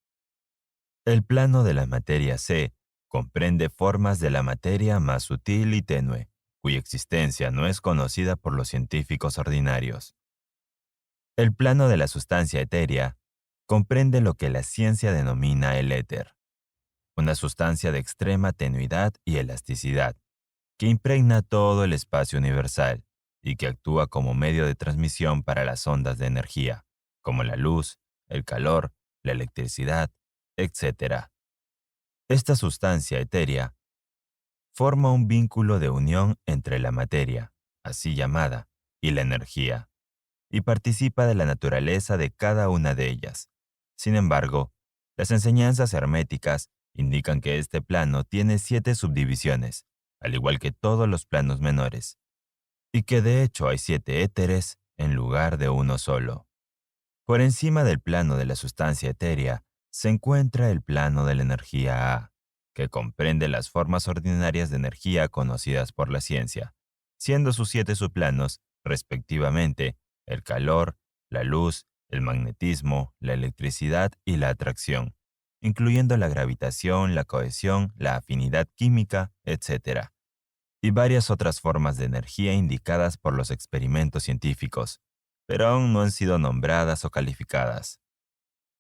El plano de la materia C comprende formas de la materia más sutil y tenue, cuya existencia no es conocida por los científicos ordinarios. El plano de la sustancia etérea comprende lo que la ciencia denomina el éter, una sustancia de extrema tenuidad y elasticidad, que impregna todo el espacio universal y que actúa como medio de transmisión para las ondas de energía, como la luz, el calor, la electricidad, etc. Esta sustancia etérea forma un vínculo de unión entre la materia, así llamada, y la energía, y participa de la naturaleza de cada una de ellas. Sin embargo, las enseñanzas herméticas indican que este plano tiene 7 subdivisiones, al igual que todos los planos menores, y que de hecho hay 7 éteres en lugar de uno solo. Por encima del plano de la sustancia etérea se encuentra el plano de la energía A, que comprende las formas ordinarias de energía conocidas por la ciencia, siendo sus 7 subplanos, respectivamente, el calor, la luz, el magnetismo, la electricidad y la atracción, incluyendo la gravitación, la cohesión, la afinidad química, etc., y varias otras formas de energía indicadas por los experimentos científicos, pero aún no han sido nombradas o calificadas.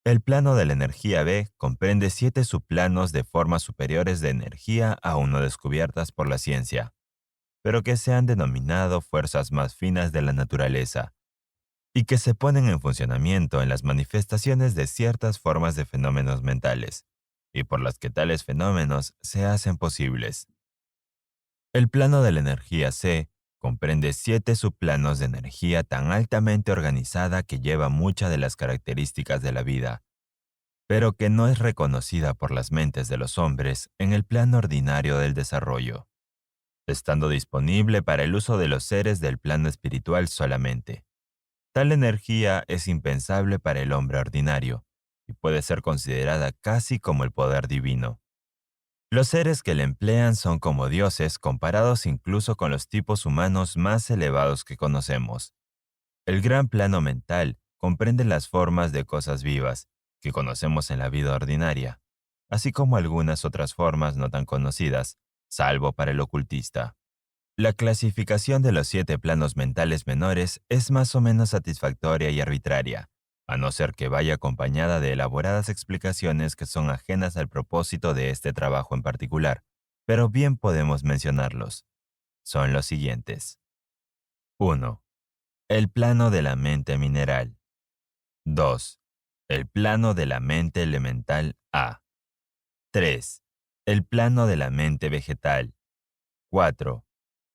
El plano de la energía B comprende 7 subplanos de formas superiores de energía aún no descubiertas por la ciencia, pero que se han denominado fuerzas más finas de la naturaleza, y que se ponen en funcionamiento en las manifestaciones de ciertas formas de fenómenos mentales, y por las que tales fenómenos se hacen posibles. El plano de la energía C comprende 7 subplanos de energía tan altamente organizada que lleva muchas de las características de la vida, pero que no es reconocida por las mentes de los hombres en el plano ordinario del desarrollo, estando disponible para el uso de los seres del plano espiritual solamente. Tal energía es impensable para el hombre ordinario y puede ser considerada casi como el poder divino. Los seres que la emplean son como dioses comparados incluso con los tipos humanos más elevados que conocemos. El gran plano mental comprende las formas de cosas vivas que conocemos en la vida ordinaria, así como algunas otras formas no tan conocidas, salvo para el ocultista. La clasificación de los 7 planos mentales menores es más o menos satisfactoria y arbitraria, a no ser que vaya acompañada de elaboradas explicaciones que son ajenas al propósito de este trabajo en particular, pero bien podemos mencionarlos. Son los siguientes. 1. El plano de la mente mineral. 2. El plano de la mente elemental A. 3. El plano de la mente vegetal. 4.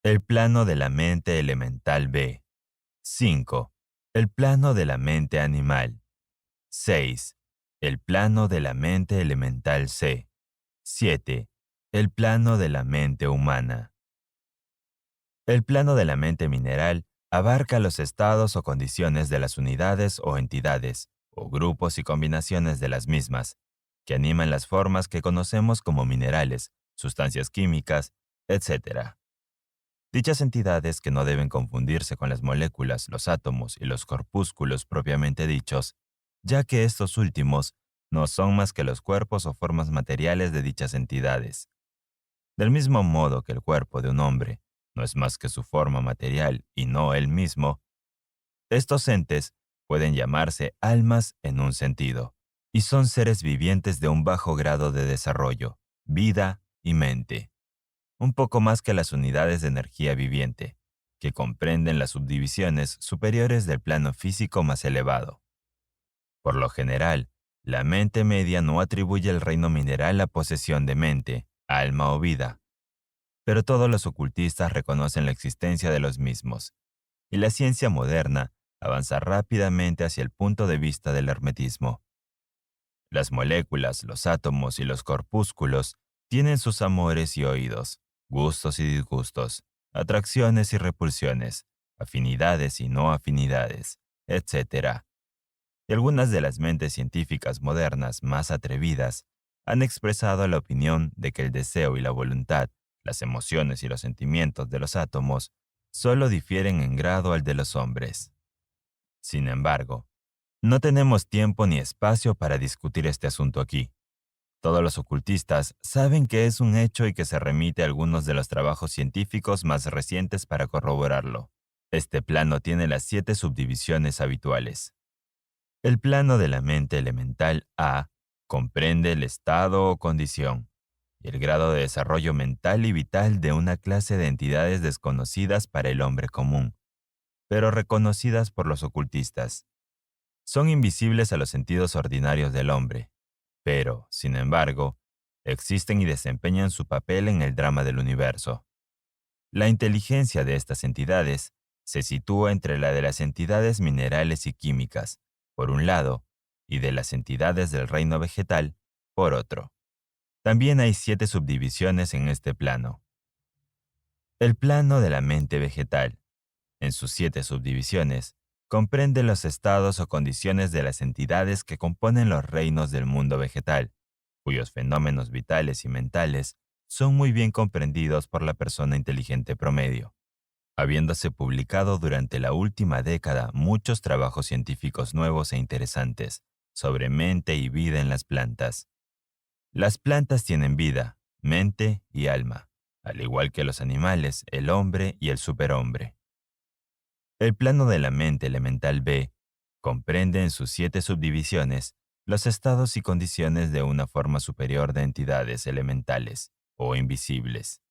El plano de la mente elemental B. 5. El plano de la mente animal. 6. El plano de la mente elemental C. 7. El plano de la mente humana. El plano de la mente mineral abarca los estados o condiciones de las unidades o entidades, o grupos y combinaciones de las mismas, que animan las formas que conocemos como minerales, sustancias químicas, etc. Dichas entidades, que no deben confundirse con las moléculas, los átomos y los corpúsculos propiamente dichos, ya que estos últimos no son más que los cuerpos o formas materiales de dichas entidades. Del mismo modo que el cuerpo de un hombre no es más que su forma material y no él mismo, estos entes pueden llamarse almas en un sentido, y son seres vivientes de un bajo grado de desarrollo, vida y mente, un poco más que las unidades de energía viviente, que comprenden las subdivisiones superiores del plano físico más elevado. Por lo general, la mente media no atribuye al reino mineral la posesión de mente, alma o vida, pero todos los ocultistas reconocen la existencia de los mismos, y la ciencia moderna avanza rápidamente hacia el punto de vista del hermetismo. Las moléculas, los átomos y los corpúsculos tienen sus amores y oídos, gustos y disgustos, atracciones y repulsiones, afinidades y no afinidades, etc. Y algunas de las mentes científicas modernas más atrevidas han expresado la opinión de que el deseo y la voluntad, las emociones y los sentimientos de los átomos solo difieren en grado al de los hombres. Sin embargo, no tenemos tiempo ni espacio para discutir este asunto aquí. Todos los ocultistas saben que es un hecho y que se remite a algunos de los trabajos científicos más recientes para corroborarlo. Este plano tiene las 7 subdivisiones habituales. El plano de la mente elemental A comprende el estado o condición y el grado de desarrollo mental y vital de una clase de entidades desconocidas para el hombre común, pero reconocidas por los ocultistas. Son invisibles a los sentidos ordinarios del hombre, pero, sin embargo, existen y desempeñan su papel en el drama del universo. La inteligencia de estas entidades se sitúa entre la de las entidades minerales y químicas, por un lado, y de las entidades del reino vegetal, por otro. También hay 7 subdivisiones en este plano. El plano de la mente vegetal, en sus 7 subdivisiones, comprende los estados o condiciones de las entidades que componen los reinos del mundo vegetal, cuyos fenómenos vitales y mentales son muy bien comprendidos por la persona inteligente promedio, habiéndose publicado durante la última década muchos trabajos científicos nuevos e interesantes sobre mente y vida en las plantas. Las plantas tienen vida, mente y alma, al igual que los animales, el hombre y el superhombre. El plano de la mente elemental B comprende en sus 7 subdivisiones los estados y condiciones de una forma superior de entidades elementales o invisibles,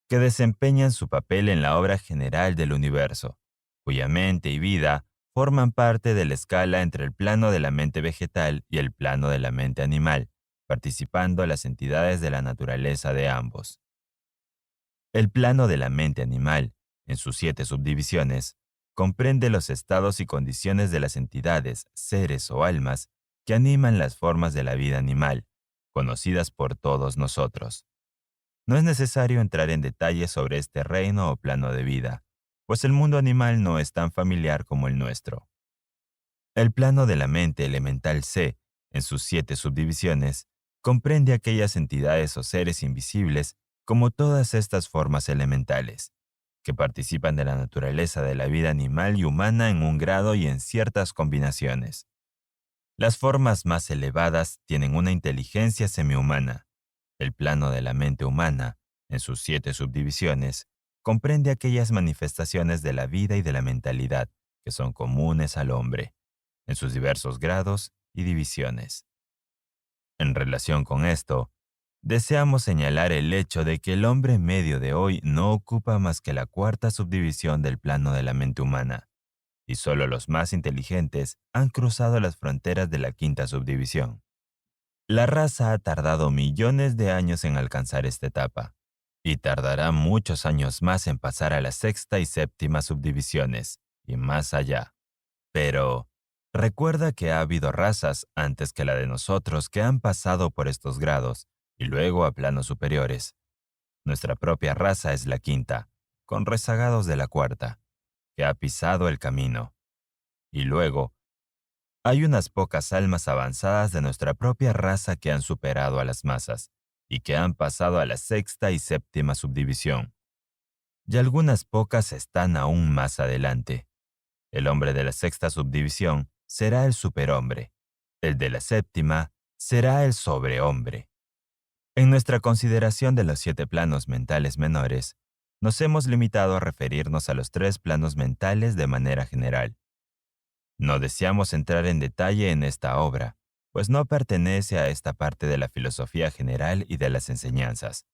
que desempeñan su papel en la obra general del universo, cuya mente y vida forman parte de la escala entre el plano de la mente vegetal y el plano de la mente animal, participando las entidades de la naturaleza de ambos. El plano de la mente animal, en sus 7 subdivisiones, comprende los estados y condiciones de las entidades, seres o almas que animan las formas de la vida animal, conocidas por todos nosotros. No es necesario entrar en detalles sobre este reino o plano de vida, pues el mundo animal no es tan familiar como el nuestro. El plano de la mente elemental C, en sus 7 subdivisiones, comprende aquellas entidades o seres invisibles como todas estas formas elementales, que participan de la naturaleza de la vida animal y humana en un grado y en ciertas combinaciones. Las formas más elevadas tienen una inteligencia semihumana. El plano de la mente humana, en sus 7 subdivisiones, comprende aquellas manifestaciones de la vida y de la mentalidad que son comunes al hombre, en sus diversos grados y divisiones. En relación con esto, deseamos señalar el hecho de que el hombre medio de hoy no ocupa más que la 4ª subdivisión del plano de la mente humana, y solo los más inteligentes han cruzado las fronteras de la 5ª subdivisión. La raza ha tardado millones de años en alcanzar esta etapa, y tardará muchos años más en pasar a la sexta y séptima subdivisiones, y más allá. Pero recuerda que ha habido razas antes que la de nosotros que han pasado por estos grados y luego a planos superiores. Nuestra propia raza es la quinta, con rezagados de la cuarta, que ha pisado el camino. Y luego, hay unas pocas almas avanzadas de nuestra propia raza que han superado a las masas y que han pasado a la sexta y séptima subdivisión. Y algunas pocas están aún más adelante. El hombre de la sexta subdivisión será el superhombre. El de la séptima será el sobrehombre. En nuestra consideración de los 7 planos mentales menores, nos hemos limitado a referirnos a los 3 planos mentales de manera general. No deseamos entrar en detalle en esta obra, pues no pertenece a esta parte de la filosofía general y de las enseñanzas.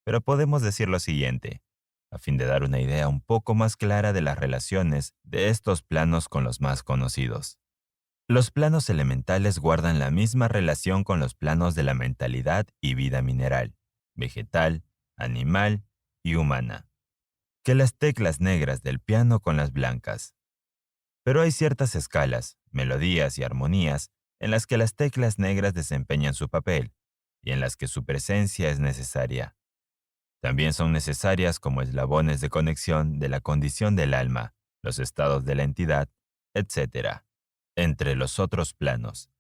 Pero podemos decir lo siguiente, a fin de dar una idea un poco más clara de las relaciones de estos planos con los más conocidos. Los planos elementales guardan la misma relación con los planos de la mentalidad y vida mineral, vegetal, animal y humana, que las teclas negras del piano con las blancas. Pero hay ciertas escalas, melodías y armonías en las que las teclas negras desempeñan su papel y en las que su presencia es necesaria. También son necesarias como eslabones de conexión de la condición del alma, los estados de la entidad, etc., entre los otros planos,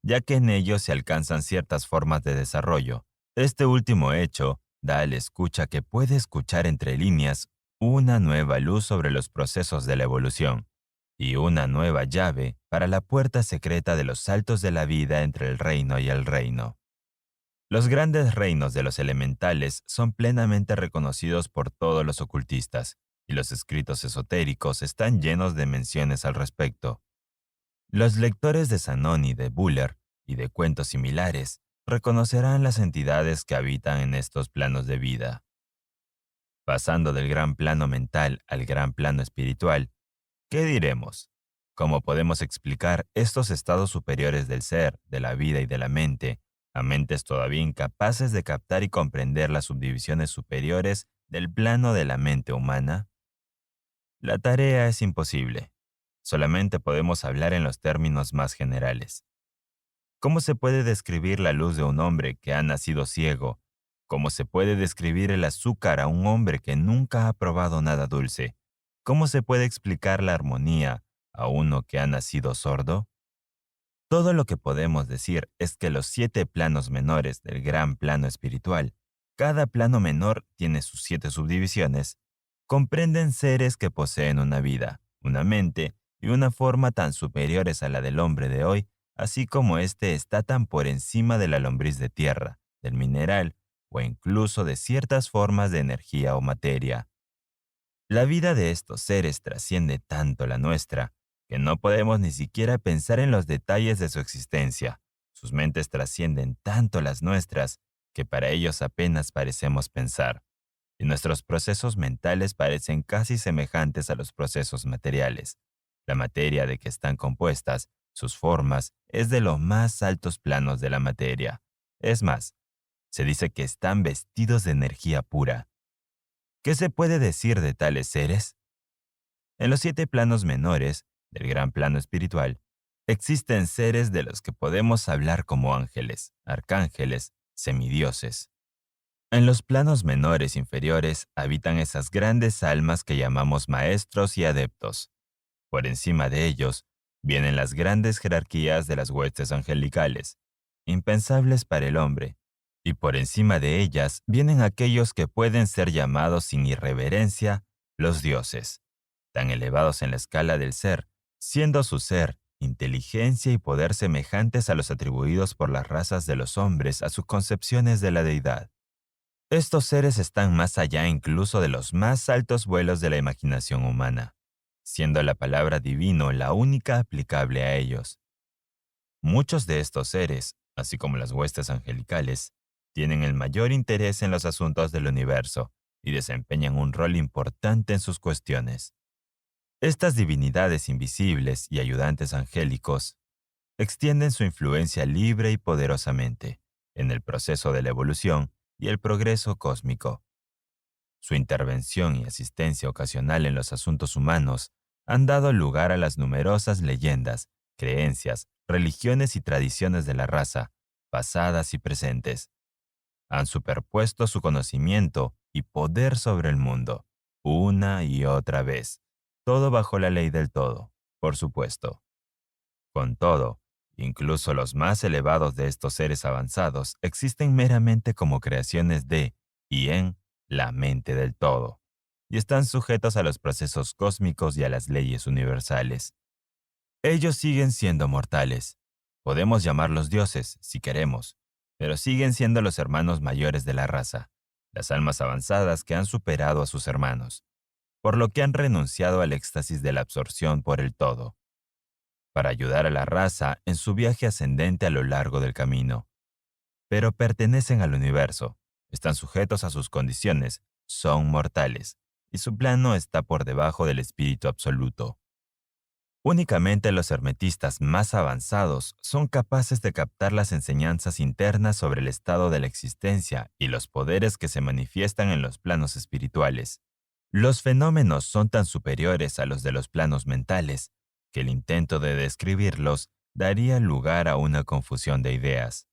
ya que en ellos se alcanzan ciertas formas de desarrollo. Este último hecho da al escucha que puede escuchar entre líneas una nueva luz sobre los procesos de la evolución y una nueva llave para la puerta secreta de los saltos de la vida entre el reino y el reino. Los grandes reinos de los elementales son plenamente reconocidos por todos los ocultistas, y los escritos esotéricos están llenos de menciones al respecto. Los lectores de Sanón y de Buller y de cuentos similares reconocerán las entidades que habitan en estos planos de vida. Pasando del gran plano mental al gran plano espiritual, ¿qué diremos? ¿Cómo podemos explicar estos estados superiores del ser, de la vida y de la mente, a mentes todavía incapaces de captar y comprender las subdivisiones superiores del plano de la mente humana? La tarea es imposible. Solamente podemos hablar en los términos más generales. ¿Cómo se puede describir la luz de un hombre que ha nacido ciego? ¿Cómo se puede describir el azúcar a un hombre que nunca ha probado nada dulce? ¿Cómo se puede explicar la armonía a uno que ha nacido sordo? Todo lo que podemos decir es que los 7 planos menores del gran plano espiritual, cada plano menor tiene sus 7 subdivisiones, comprenden seres que poseen una vida, una mente y una forma tan superiores a la del hombre de hoy, así como éste está tan por encima de la lombriz de tierra, del mineral o incluso de ciertas formas de energía o materia. La vida de estos seres trasciende tanto la nuestra que no podemos ni siquiera pensar en los detalles de su existencia. Sus mentes trascienden tanto las nuestras que para ellos apenas parecemos pensar, y nuestros procesos mentales parecen casi semejantes a los procesos materiales. La materia de que están compuestas, sus formas, es de los más altos planos de la materia. Es más, se dice que están vestidos de energía pura. ¿Qué se puede decir de tales seres? En los 7 planos menores, del gran plano espiritual, existen seres de los que podemos hablar como ángeles, arcángeles, semidioses. En los planos menores inferiores habitan esas grandes almas que llamamos maestros y adeptos. Por encima de ellos vienen las grandes jerarquías de las huestes angelicales, impensables para el hombre, y por encima de ellas vienen aquellos que pueden ser llamados sin irreverencia los dioses, tan elevados en la escala del ser, siendo su ser, inteligencia y poder semejantes a los atribuidos por las razas de los hombres a sus concepciones de la deidad. Estos seres están más allá incluso de los más altos vuelos de la imaginación humana, siendo la palabra divino la única aplicable a ellos. Muchos de estos seres, así como las huestes angelicales, tienen el mayor interés en los asuntos del universo y desempeñan un rol importante en sus cuestiones. Estas divinidades invisibles y ayudantes angélicos extienden su influencia libre y poderosamente en el proceso de la evolución y el progreso cósmico. Su intervención y asistencia ocasional en los asuntos humanos han dado lugar a las numerosas leyendas, creencias, religiones y tradiciones de la raza, pasadas y presentes. Han superpuesto su conocimiento y poder sobre el mundo, una y otra vez, todo bajo la ley del todo, por supuesto. Con todo, incluso los más elevados de estos seres avanzados existen meramente como creaciones de y en la mente del todo, y están sujetos a los procesos cósmicos y a las leyes universales. Ellos siguen siendo mortales. Podemos llamarlos dioses, si queremos, pero siguen siendo los hermanos mayores de la raza, las almas avanzadas que han superado a sus hermanos, por lo que han renunciado al éxtasis de la absorción por el todo, para ayudar a la raza en su viaje ascendente a lo largo del camino. Pero pertenecen al universo, están sujetos a sus condiciones, son mortales, y su plano está por debajo del espíritu absoluto. Únicamente los hermetistas más avanzados son capaces de captar las enseñanzas internas sobre el estado de la existencia y los poderes que se manifiestan en los planos espirituales. Los fenómenos son tan superiores a los de los planos mentales que el intento de describirlos daría lugar a una confusión de ideas.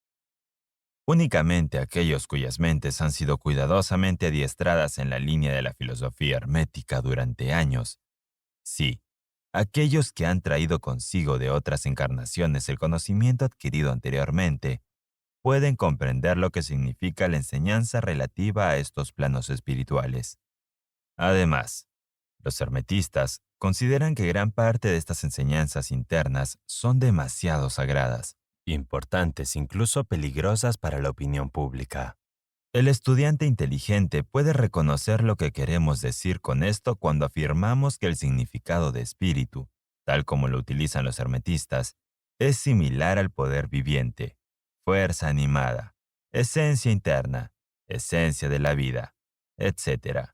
Únicamente aquellos cuyas mentes han sido cuidadosamente adiestradas en la línea de la filosofía hermética durante años, sí, aquellos que han traído consigo de otras encarnaciones el conocimiento adquirido anteriormente, pueden comprender lo que significa la enseñanza relativa a estos planos espirituales. Además, los hermetistas consideran que gran parte de estas enseñanzas internas son demasiado sagradas, importantes, incluso peligrosas para la opinión pública. El estudiante inteligente puede reconocer lo que queremos decir con esto cuando afirmamos que el significado de espíritu, tal como lo utilizan los hermetistas, es similar al poder viviente, fuerza animada, esencia interna, esencia de la vida, etc.,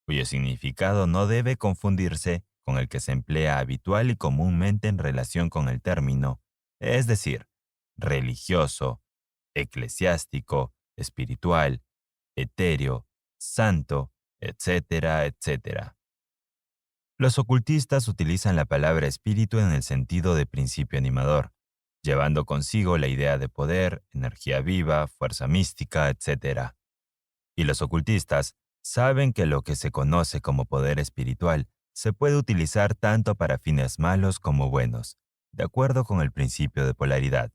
cuyo significado no debe confundirse con el que se emplea habitual y comúnmente en relación con el término, es decir, religioso, eclesiástico, espiritual, etéreo, santo, etcétera, etcétera. Los ocultistas utilizan la palabra espíritu en el sentido de principio animador, llevando consigo la idea de poder, energía viva, fuerza mística, etcétera. Y los ocultistas saben que lo que se conoce como poder espiritual se puede utilizar tanto para fines malos como buenos, de acuerdo con el principio de polaridad,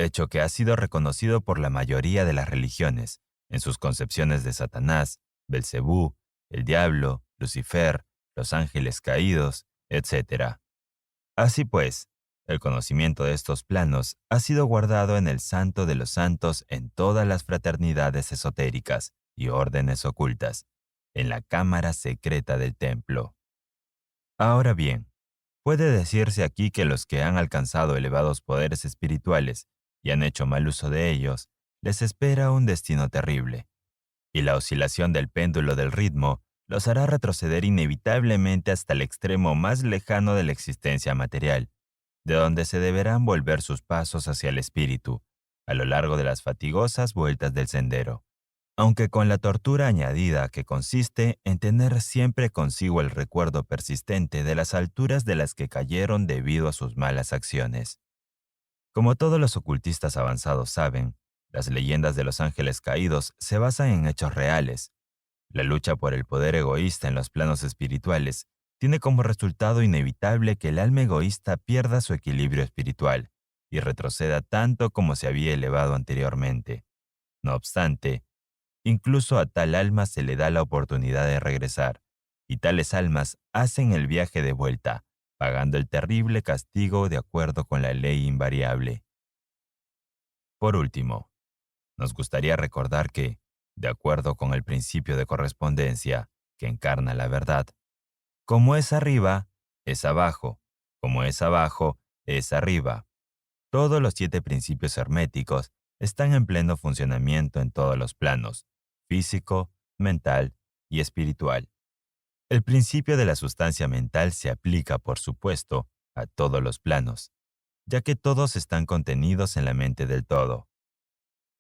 hecho que ha sido reconocido por la mayoría de las religiones, en sus concepciones de Satanás, Belcebú, el diablo, Lucifer, los ángeles caídos, etc. Así pues, el conocimiento de estos planos ha sido guardado en el Santo de los Santos en todas las fraternidades esotéricas y órdenes ocultas, en la cámara secreta del templo. Ahora bien, puede decirse aquí que los que han alcanzado elevados poderes espirituales y han hecho mal uso de ellos, les espera un destino terrible, y la oscilación del péndulo del ritmo los hará retroceder inevitablemente hasta el extremo más lejano de la existencia material, de donde se deberán volver sus pasos hacia el espíritu, a lo largo de las fatigosas vueltas del sendero, aunque con la tortura añadida que consiste en tener siempre consigo el recuerdo persistente de las alturas de las que cayeron debido a sus malas acciones. Como todos los ocultistas avanzados saben, las leyendas de los ángeles caídos se basan en hechos reales. La lucha por el poder egoísta en los planos espirituales tiene como resultado inevitable que el alma egoísta pierda su equilibrio espiritual y retroceda tanto como se había elevado anteriormente. No obstante, incluso a tal alma se le da la oportunidad de regresar, y tales almas hacen el viaje de vuelta, pagando el terrible castigo de acuerdo con la ley invariable. Por último, nos gustaría recordar que, de acuerdo con el principio de correspondencia que encarna la verdad, como es arriba, es abajo, como es abajo, es arriba. Todos los 7 principios herméticos están en pleno funcionamiento en todos los planos, físico, mental y espiritual. El principio de la sustancia mental se aplica, por supuesto, a todos los planos, ya que todos están contenidos en la mente del todo.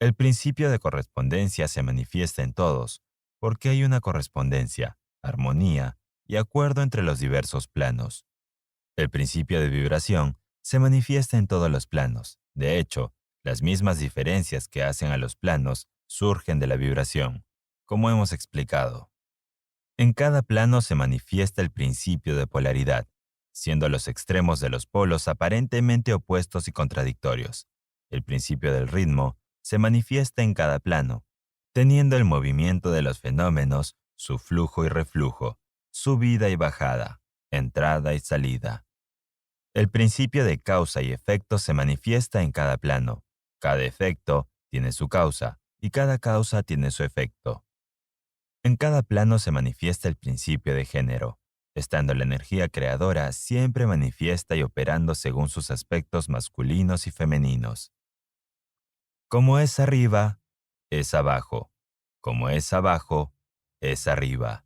El principio de correspondencia se manifiesta en todos, porque hay una correspondencia, armonía y acuerdo entre los diversos planos. El principio de vibración se manifiesta en todos los planos. De hecho, las mismas diferencias que hacen a los planos surgen de la vibración, como hemos explicado. En cada plano se manifiesta el principio de polaridad, siendo los extremos de los polos aparentemente opuestos y contradictorios. El principio del ritmo se manifiesta en cada plano, teniendo el movimiento de los fenómenos, su flujo y reflujo, subida y bajada, entrada y salida. El principio de causa y efecto se manifiesta en cada plano. Cada efecto tiene su causa y cada causa tiene su efecto. En cada plano se manifiesta el principio de género, estando la energía creadora siempre manifiesta y operando según sus aspectos masculinos y femeninos. Como es arriba, es abajo. Como es abajo, es arriba.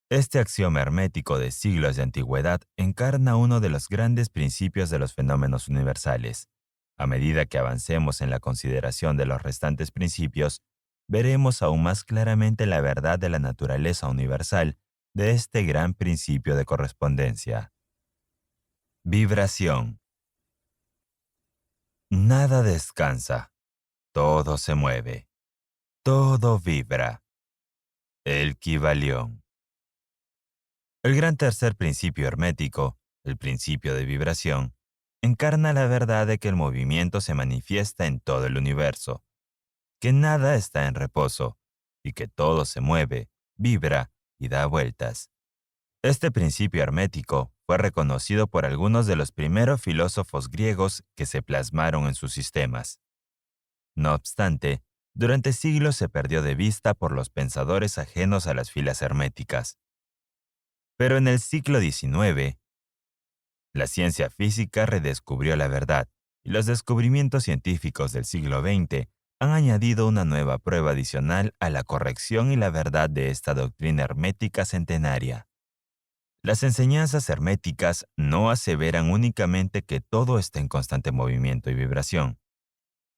Este axioma hermético de siglos de antigüedad encarna uno de los grandes principios de los fenómenos universales. A medida que avancemos en la consideración de los restantes principios, veremos aún más claramente la verdad de la naturaleza universal de este gran principio de correspondencia. Vibración. Nada descansa, todo se mueve, todo vibra. El Kybalión. El gran tercer principio hermético, el principio de vibración, encarna la verdad de que el movimiento se manifiesta en todo el universo, que nada está en reposo y que todo se mueve, vibra y da vueltas. Este principio hermético fue reconocido por algunos de los primeros filósofos griegos que se plasmaron en sus sistemas. No obstante, durante siglos se perdió de vista por los pensadores ajenos a las filas herméticas. Pero en el siglo XIX, la ciencia física redescubrió la verdad y los descubrimientos científicos del siglo XX han añadido una nueva prueba adicional a la corrección y la verdad de esta doctrina hermética centenaria. Las enseñanzas herméticas no aseveran únicamente que todo está en constante movimiento y vibración,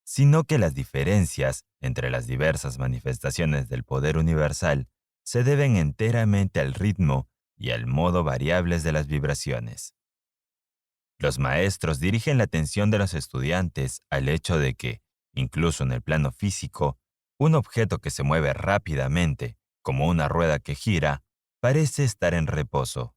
sino que las diferencias entre las diversas manifestaciones del poder universal se deben enteramente al ritmo y al modo variables de las vibraciones. Los maestros dirigen la atención de los estudiantes al hecho de que, incluso en el plano físico, un objeto que se mueve rápidamente, como una rueda que gira, parece estar en reposo.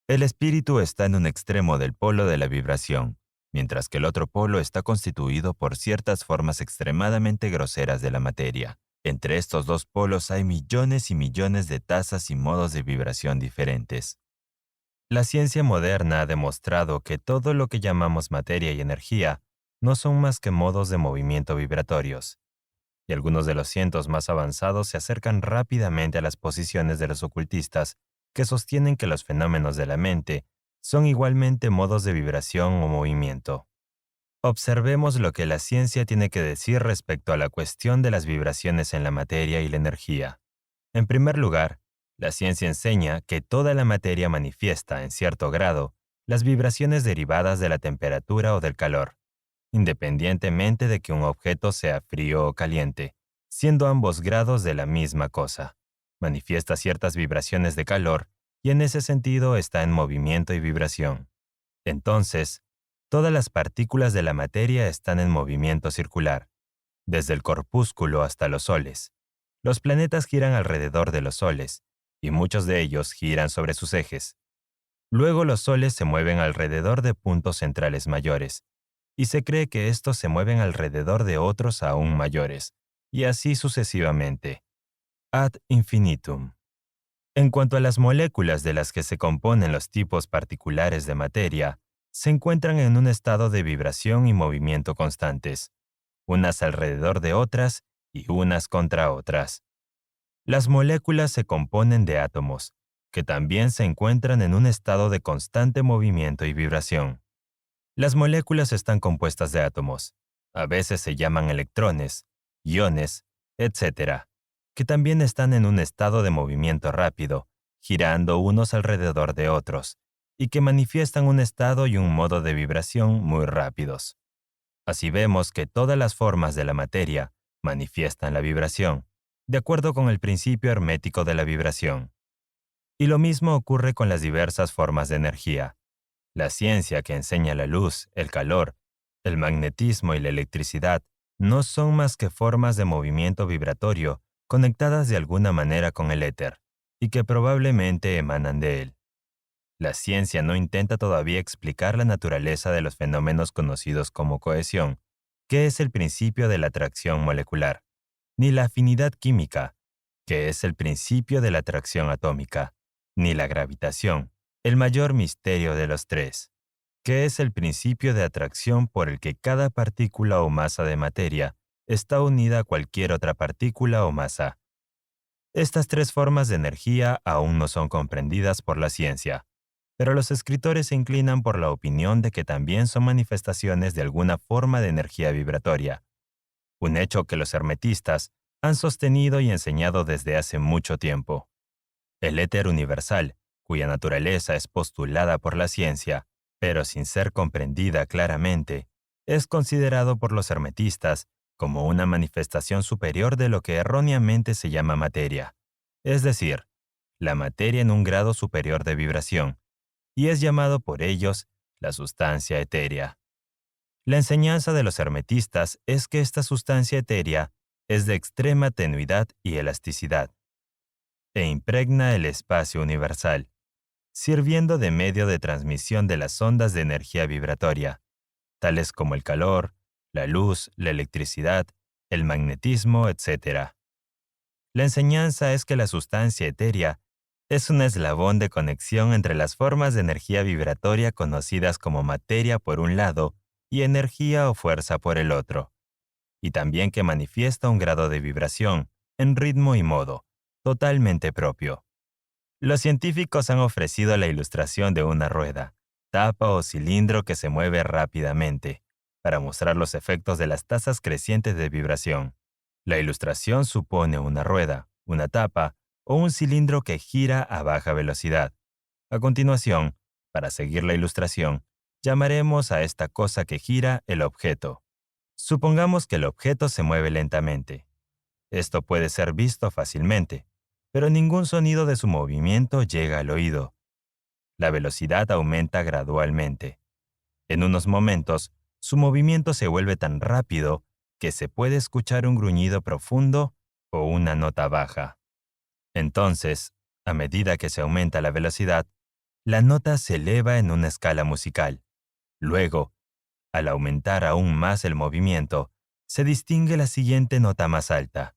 El espíritu está en un extremo del polo de la vibración, mientras que el otro polo está constituido por ciertas formas extremadamente groseras de la materia. Entre estos dos polos hay millones y millones de tasas y modos de vibración diferentes. La ciencia moderna ha demostrado que todo lo que llamamos materia y energía no son más que modos de movimiento vibratorios, y algunos de los cientos más avanzados se acercan rápidamente a las posiciones de los ocultistas que sostienen que los fenómenos de la mente son igualmente modos de vibración o movimiento. Observemos lo que la ciencia tiene que decir respecto a la cuestión de las vibraciones en la materia y la energía. En primer lugar, la ciencia enseña que toda la materia manifiesta, en cierto grado, las vibraciones derivadas de la temperatura o del calor, independientemente de que un objeto sea frío o caliente, siendo ambos grados de la misma cosa. Manifiesta ciertas vibraciones de calor y en ese sentido está en movimiento y vibración. Entonces, todas las partículas de la materia están en movimiento circular, desde el corpúsculo hasta los soles. Los planetas giran alrededor de los soles, y muchos de ellos giran sobre sus ejes. Luego los soles se mueven alrededor de puntos centrales mayores, y se cree que estos se mueven alrededor de otros aún mayores, y así sucesivamente. Ad infinitum. En cuanto a las moléculas de las que se componen los tipos particulares de materia, se encuentran en un estado de vibración y movimiento constantes, unas alrededor de otras y unas contra otras. Las moléculas se componen de átomos, que también se encuentran en un estado de constante movimiento y vibración. Las moléculas están compuestas de átomos, a veces se llaman electrones, iones, etc., que también están en un estado de movimiento rápido, girando unos alrededor de otros, y que manifiestan un estado y un modo de vibración muy rápidos. Así vemos que todas las formas de la materia manifiestan la vibración, de acuerdo con el principio hermético de la vibración. Y lo mismo ocurre con las diversas formas de energía. La ciencia que enseña la luz, el calor, el magnetismo y la electricidad no son más que formas de movimiento vibratorio conectadas de alguna manera con el éter, y que probablemente emanan de él. La ciencia no intenta todavía explicar la naturaleza de los fenómenos conocidos como cohesión, que es el principio de la atracción molecular, ni la afinidad química, que es el principio de la atracción atómica, ni la gravitación, el mayor misterio de los tres, que es el principio de atracción por el que cada partícula o masa de materia está unida a cualquier otra partícula o masa. Estas tres formas de energía aún no son comprendidas por la ciencia, pero los escritores se inclinan por la opinión de que también son manifestaciones de alguna forma de energía vibratoria, un hecho que los hermetistas han sostenido y enseñado desde hace mucho tiempo. El éter universal, cuya naturaleza es postulada por la ciencia, pero sin ser comprendida claramente, es considerado por los hermetistas como una manifestación superior de lo que erróneamente se llama materia, es decir, la materia en un grado superior de vibración, y es llamado por ellos la sustancia etérea. La enseñanza de los hermetistas es que esta sustancia etérea es de extrema tenuidad y elasticidad, e impregna el espacio universal, sirviendo de medio de transmisión de las ondas de energía vibratoria, tales como el calor, la luz, la electricidad, el magnetismo, etc. La enseñanza es que la sustancia etérea es un eslabón de conexión entre las formas de energía vibratoria conocidas como materia por un lado y energía o fuerza por el otro, y también que manifiesta un grado de vibración, en ritmo y modo, totalmente propio. Los científicos han ofrecido la ilustración de una rueda, tapa o cilindro que se mueve rápidamente, para mostrar los efectos de las tasas crecientes de vibración. La ilustración supone una rueda, una tapa o un cilindro que gira a baja velocidad. A continuación, para seguir la ilustración, llamaremos a esta cosa que gira el objeto. Supongamos que el objeto se mueve lentamente. Esto puede ser visto fácilmente, pero ningún sonido de su movimiento llega al oído. La velocidad aumenta gradualmente. En unos momentos, su movimiento se vuelve tan rápido que se puede escuchar un gruñido profundo o una nota baja. Entonces, a medida que se aumenta la velocidad, la nota se eleva en una escala musical. Luego, al aumentar aún más el movimiento, se distingue la siguiente nota más alta.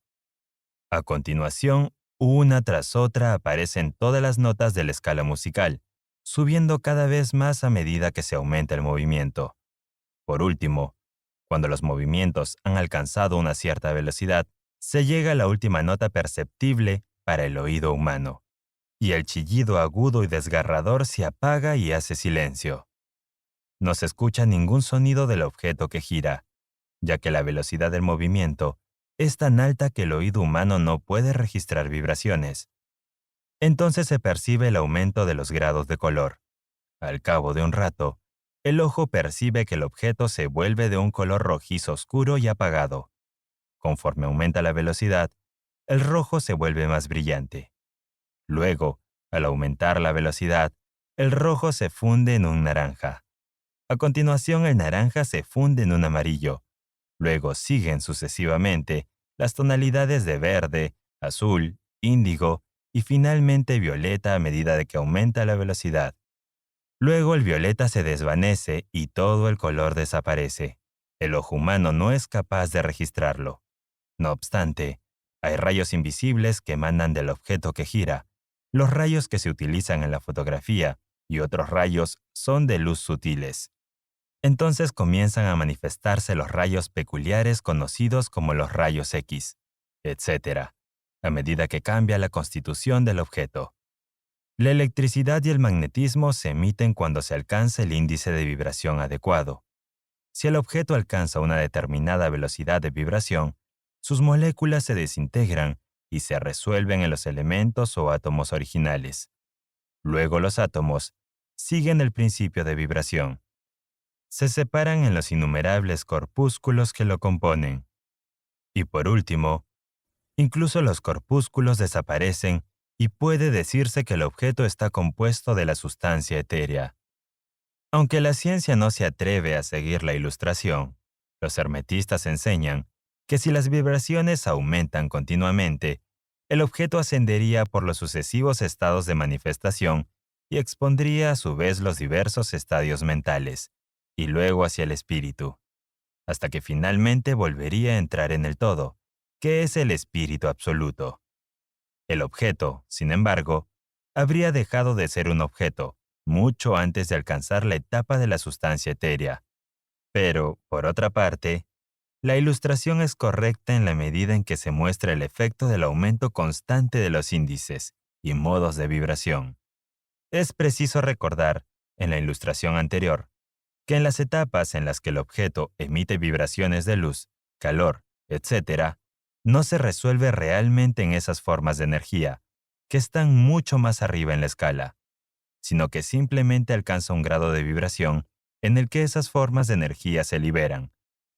A continuación, una tras otra aparecen todas las notas de la escala musical, subiendo cada vez más a medida que se aumenta el movimiento. Por último, cuando los movimientos han alcanzado una cierta velocidad, se llega a la última nota perceptible para el oído humano, y el chillido agudo y desgarrador se apaga y hace silencio. No se escucha ningún sonido del objeto que gira, ya que la velocidad del movimiento es tan alta que el oído humano no puede registrar vibraciones. Entonces se percibe el aumento de los grados de color. Al cabo de un rato, el ojo percibe que el objeto se vuelve de un color rojizo oscuro y apagado. Conforme aumenta la velocidad, el rojo se vuelve más brillante. Luego, al aumentar la velocidad, el rojo se funde en un naranja. A continuación, el naranja se funde en un amarillo. Luego siguen sucesivamente las tonalidades de verde, azul, índigo y finalmente violeta a medida de que aumenta la velocidad. Luego el violeta se desvanece y todo el color desaparece. El ojo humano no es capaz de registrarlo. No obstante, hay rayos invisibles que emanan del objeto que gira. Los rayos que se utilizan en la fotografía y otros rayos son de luz sutiles. Entonces comienzan a manifestarse los rayos peculiares conocidos como los rayos X, etc., a medida que cambia la constitución del objeto. La electricidad y el magnetismo se emiten cuando se alcanza el índice de vibración adecuado. Si el objeto alcanza una determinada velocidad de vibración, sus moléculas se desintegran y se resuelven en los elementos o átomos originales. Luego los átomos siguen el principio de vibración. Se separan en los innumerables corpúsculos que lo componen. Y por último, Incluso los corpúsculos desaparecen y puede decirse que el objeto está compuesto de la sustancia etérea. Aunque la ciencia no se atreve a seguir la ilustración, los hermetistas enseñan que si las vibraciones aumentan continuamente, el objeto ascendería por los sucesivos estados de manifestación y expondría a su vez los diversos estadios mentales, y luego hacia el espíritu, hasta que finalmente volvería a entrar en el todo, que es el espíritu absoluto. El objeto, sin embargo, habría dejado de ser un objeto mucho antes de alcanzar la etapa de la sustancia etérea. Pero, por otra parte, la ilustración es correcta en la medida en que se muestra el efecto del aumento constante de los índices y modos de vibración. Es preciso recordar, en la ilustración anterior, que en las etapas en las que el objeto emite vibraciones de luz, calor, etc., no se resuelve realmente en esas formas de energía, que están mucho más arriba en la escala, sino que simplemente alcanza un grado de vibración en el que esas formas de energía se liberan,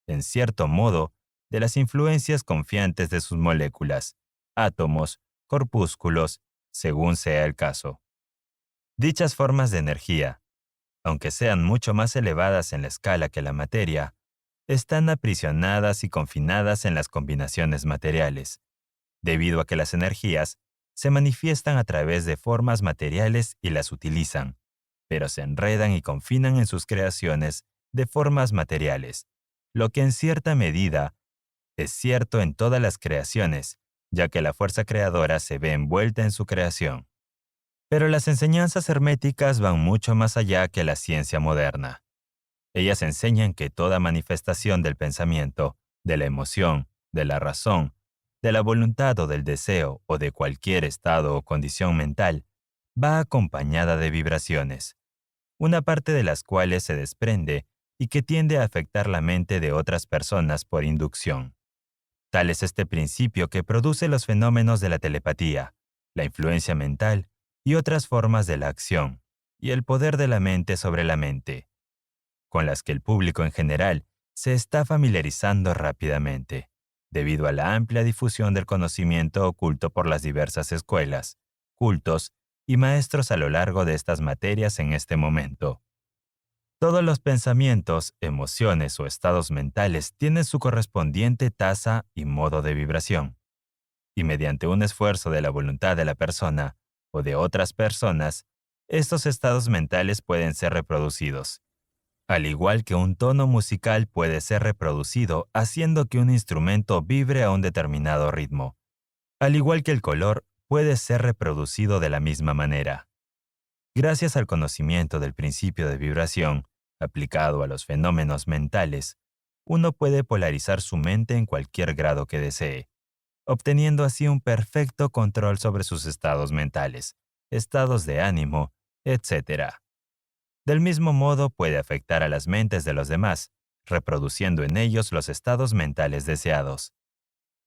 en cierto modo, de las influencias confiantes de sus moléculas, átomos, corpúsculos, según sea el caso. Dichas formas de energía, aunque sean mucho más elevadas en la escala que la materia, están aprisionadas y confinadas en las combinaciones materiales, debido a que las energías se manifiestan a través de formas materiales y las utilizan, pero se enredan y confinan en sus creaciones de formas materiales, lo que en cierta medida es cierto en todas las creaciones, ya que la fuerza creadora se ve envuelta en su creación. Pero las enseñanzas herméticas van mucho más allá que la ciencia moderna. Ellas enseñan que toda manifestación del pensamiento, de la emoción, de la razón, de la voluntad o del deseo o de cualquier estado o condición mental, va acompañada de vibraciones, una parte de las cuales se desprende y que tiende a afectar la mente de otras personas por inducción. Tal es este principio que produce los fenómenos de la telepatía, la influencia mental y otras formas de la acción, y el poder de la mente sobre la mente, con las que el público en general se está familiarizando rápidamente, debido a la amplia difusión del conocimiento oculto por las diversas escuelas, cultos y maestros a lo largo de estas materias en este momento. Todos los pensamientos, emociones o estados mentales tienen su correspondiente tasa y modo de vibración, y mediante un esfuerzo de la voluntad de la persona o de otras personas, estos estados mentales pueden ser reproducidos. Al igual que un tono musical puede ser reproducido haciendo que un instrumento vibre a un determinado ritmo, al igual que el color puede ser reproducido de la misma manera. Gracias al conocimiento del principio de vibración, aplicado a los fenómenos mentales, uno puede polarizar su mente en cualquier grado que desee, obteniendo así un perfecto control sobre sus estados mentales, estados de ánimo, etc. Del mismo modo puede afectar a las mentes de los demás, reproduciendo en ellos los estados mentales deseados.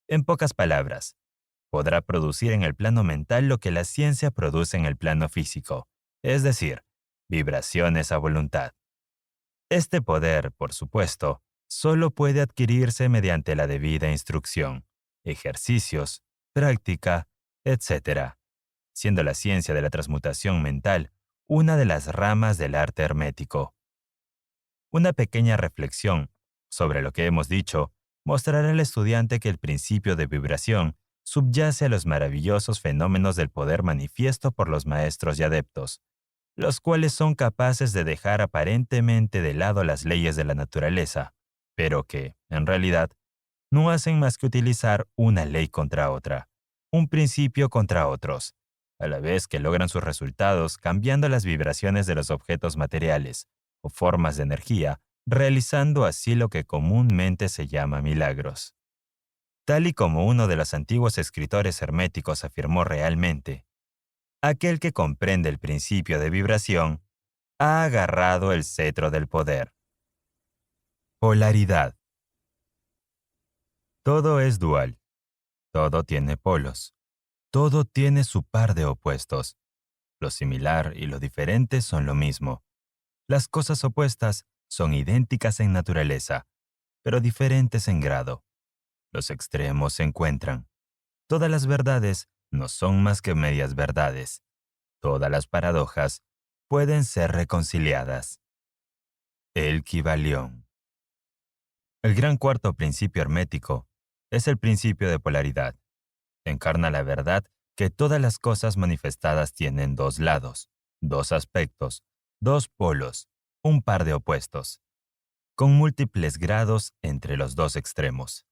En pocas palabras, podrá producir en el plano mental lo que la ciencia produce en el plano físico, es decir, vibraciones a voluntad. Este poder, por supuesto, solo puede adquirirse mediante la debida instrucción, ejercicios, práctica, etc., siendo la ciencia de la transmutación mental una de las ramas del arte hermético. Una pequeña reflexión sobre lo que hemos dicho mostrará al estudiante que el principio de vibración subyace a los maravillosos fenómenos del poder manifiesto por los maestros y adeptos, los cuales son capaces de dejar aparentemente de lado las leyes de la naturaleza, pero que, en realidad, no hacen más que utilizar una ley contra otra, un principio contra otros, a la vez que logran sus resultados cambiando las vibraciones de los objetos materiales o formas de energía, realizando así lo que comúnmente se llama milagros. Tal y como uno de los antiguos escritores herméticos afirmó realmente, aquel que comprende el principio de vibración ha agarrado el cetro del poder. Polaridad. Todo es dual. Todo tiene polos. Todo tiene su par de opuestos. Lo similar y lo diferente son lo mismo. Las cosas opuestas son idénticas en naturaleza, pero diferentes en grado. Los extremos se encuentran. Todas las verdades no son más que medias verdades. Todas las paradojas pueden ser reconciliadas. El Kybalión. El gran cuarto principio hermético es el principio de polaridad. Encarna la verdad que todas las cosas manifestadas tienen dos lados, dos aspectos, dos polos, un par de opuestos, con múltiples grados entre los dos extremos.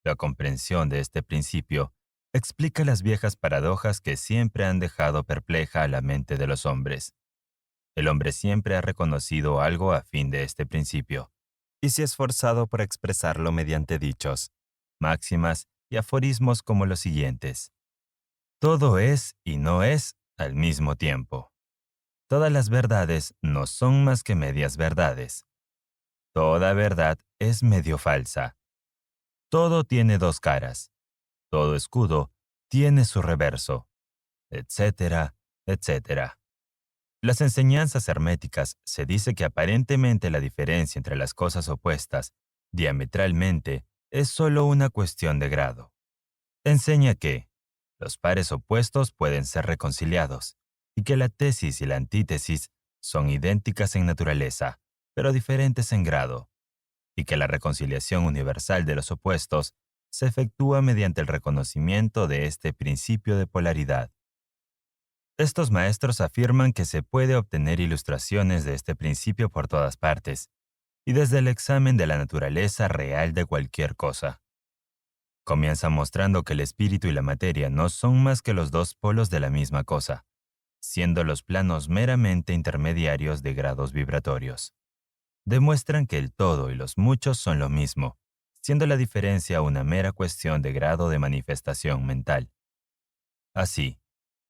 La comprensión de este principio explica las viejas paradojas que siempre han dejado perpleja a la mente de los hombres. El hombre siempre ha reconocido algo a fin de este principio, y se ha esforzado por expresarlo mediante dichos, máximas y aforismos como los siguientes. Todo es y no es al mismo tiempo. Todas las verdades no son más que medias verdades. Toda verdad es medio falsa. Todo tiene dos caras. Todo escudo tiene su reverso, etcétera, etcétera. Las enseñanzas herméticas se dice que aparentemente la diferencia entre las cosas opuestas, diametralmente, es solo una cuestión de grado. Enseña que los pares opuestos pueden ser reconciliados y que la tesis y la antítesis son idénticas en naturaleza, pero diferentes en grado, y que la reconciliación universal de los opuestos se efectúa mediante el reconocimiento de este principio de polaridad. Estos maestros afirman que se puede obtener ilustraciones de este principio por todas partes, y desde el examen de la naturaleza real de cualquier cosa. Comienza mostrando que el espíritu y la materia no son más que los dos polos de la misma cosa, siendo los planos meramente intermediarios de grados vibratorios. Demuestran que el todo y los muchos son lo mismo, siendo la diferencia una mera cuestión de grado de manifestación mental. Así,